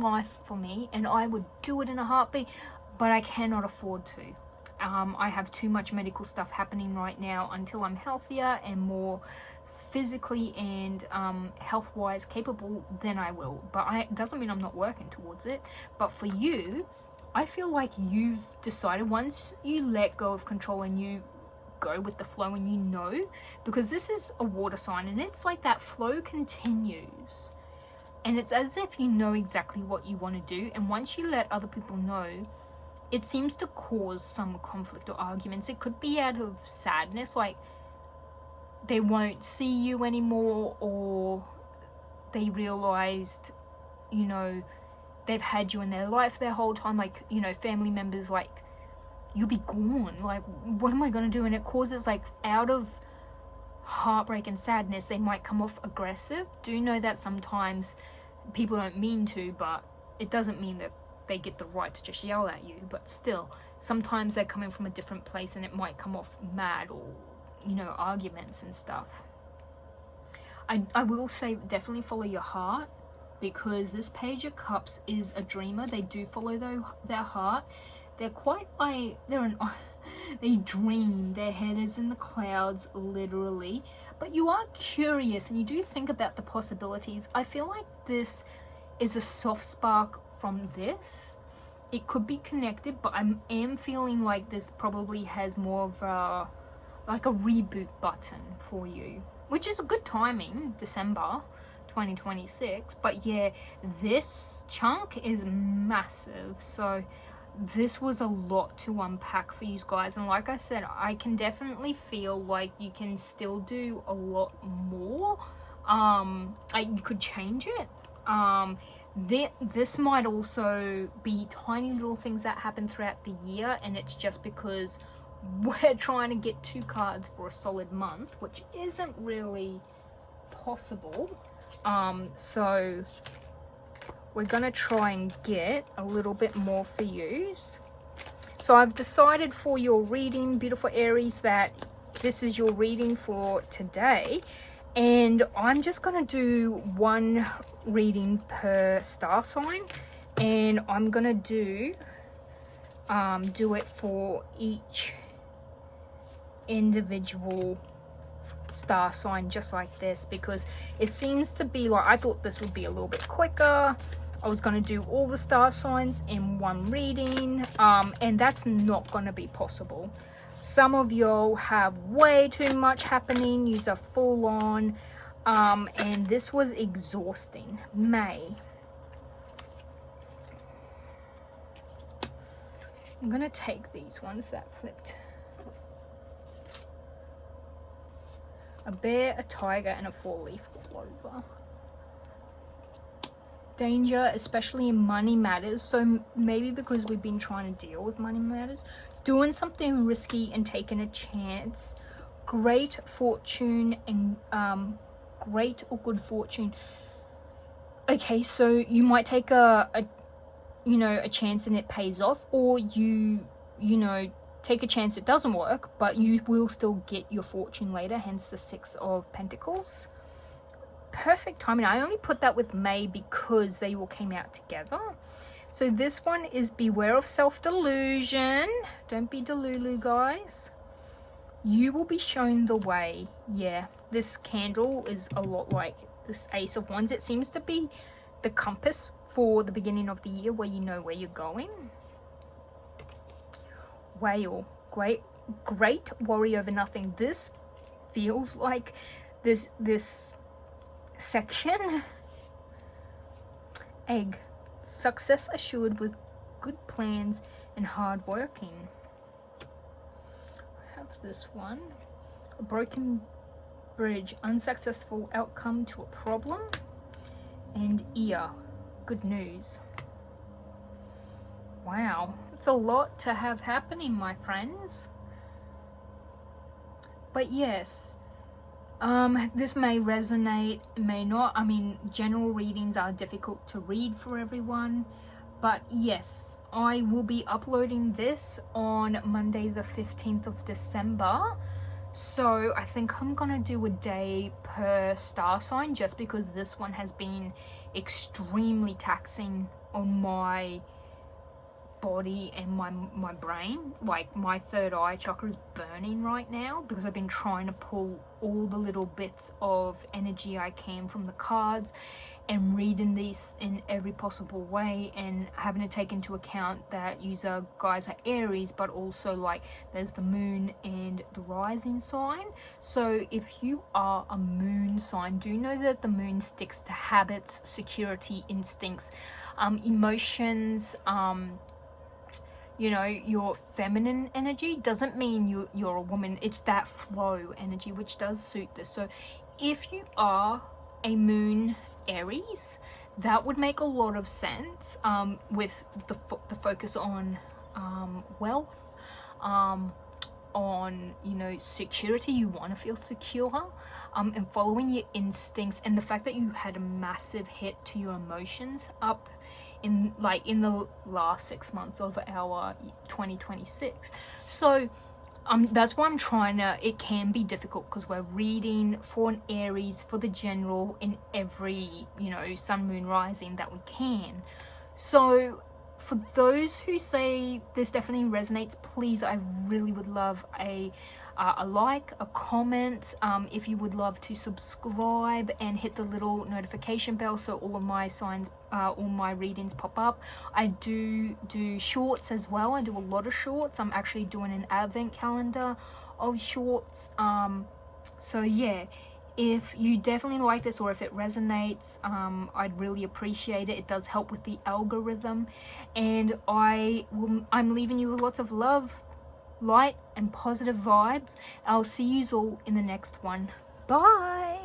life for me, and I would do it in a heartbeat, but I cannot afford to. I have too much medical stuff happening right now until I'm healthier and more physically and health-wise capable, then I will. But it doesn't mean I'm not working towards it. But for you, I feel like you've decided, once you let go of control and you go with the flow, and you know, because this is a water sign and it's like that flow continues. And it's as if you know exactly what you want to do, and once you let other people know, it seems to cause some conflict or arguments. It could be out of sadness, like they won't see you anymore, or they realized, you know, they've had you in their life their whole time, like, you know, family members, like, you'll be gone, like, what am I going to do? And it causes, like, out of heartbreak and sadness, they might come off aggressive. Do know that sometimes people don't mean to, but it doesn't mean that they get the right to just yell at you. But still, sometimes they're coming from a different place and it might come off mad, or, you know, arguments and stuff. I will say definitely follow your heart, because this Page of Cups is a dreamer. They do follow their heart. They're quite they dream. Their head is in the clouds, literally. But you are curious and you do think about the possibilities. I feel like this is a soft spark from this. It could be connected, but I am feeling like this probably has more of a reboot button for you, which is a good timing, December 2026. But yeah, this chunk is massive, so this was a lot to unpack for you guys. And like I said, I can definitely feel like you can still do a lot more. You could change it. This might also be tiny little things that happen throughout the year, and it's just because we're trying to get 2 cards for a solid month, which isn't really possible. So we're gonna try and get a little bit more for you. So I've decided for your reading, beautiful Aries, that this is your reading for today, and I'm just gonna do one reading per star sign, and I'm gonna do it for each individual star sign, just like this, because it seems to be like, I thought this would be a little bit quicker. I was going to do all the star signs in one reading, and that's not going to be possible. Some of y'all have way too much happening. Yous are full on, and this was exhausting. I'm going to take these ones that flipped. A bear, a tiger, and a 4-leaf clover. Danger, especially in money matters. So maybe because we've been trying to deal with money matters. Doing something risky and taking a chance. Great fortune and great or good fortune. Okay, so you might take a chance and it pays off, or you take a chance it doesn't work, but you will still get your fortune later, hence the 6 of Pentacles. Perfect timing. I only put that with May because they all came out together. So this one is beware of self-delusion. Don't be delulu, guys. You will be shown the way. Yeah, this candle is a lot like this Ace of Wands. It seems to be the compass for the beginning of the year, where you know where you're going. Whale. Great worry over nothing. This feels like this section. Egg. Success assured with good plans and hard working. I have this one. A broken bridge. Unsuccessful outcome to a problem. And ear. Good news. Wow. It's a lot to have happening, my friends. But yes, this may resonate, may not. I mean, general readings are difficult to read for everyone. But yes, I will be uploading this on Monday the 15th of December. So I think I'm gonna do a day per star sign, just because this one has been extremely taxing on my body and my brain. Like, my third eye chakra is burning right now because I've been trying to pull all the little bits of energy I can from the cards and reading these in every possible way, and having to take into account that user guys are Aries, but also like there's the moon and the rising sign. So if you are a moon sign, do know that the moon sticks to habits, security, instincts, emotions, your feminine energy. Doesn't mean you're a woman. It's that flow energy, which does suit this. So if you are a moon Aries, that would make a lot of sense, with the focus on wealth, on security. You want to feel secure, and following your instincts, and the fact that you had a massive hit to your emotions up in the last 6 months of our 2026. So that's why I'm trying to, it can be difficult because we're reading for an Aries, for the general, in every sun, moon, rising that we can. So for those who say this definitely resonates, please, I really would love a like, a comment, if you would love to subscribe and hit the little notification bell so all of my signs, all my readings pop up. I do shorts as well. I do a lot of shorts. I'm actually doing an advent calendar of shorts. So yeah, if you definitely like this, or if it resonates, I'd really appreciate it. It does help with the algorithm, and I'm leaving you with lots of love, light, and positive vibes. I'll see you all in the next one. Bye.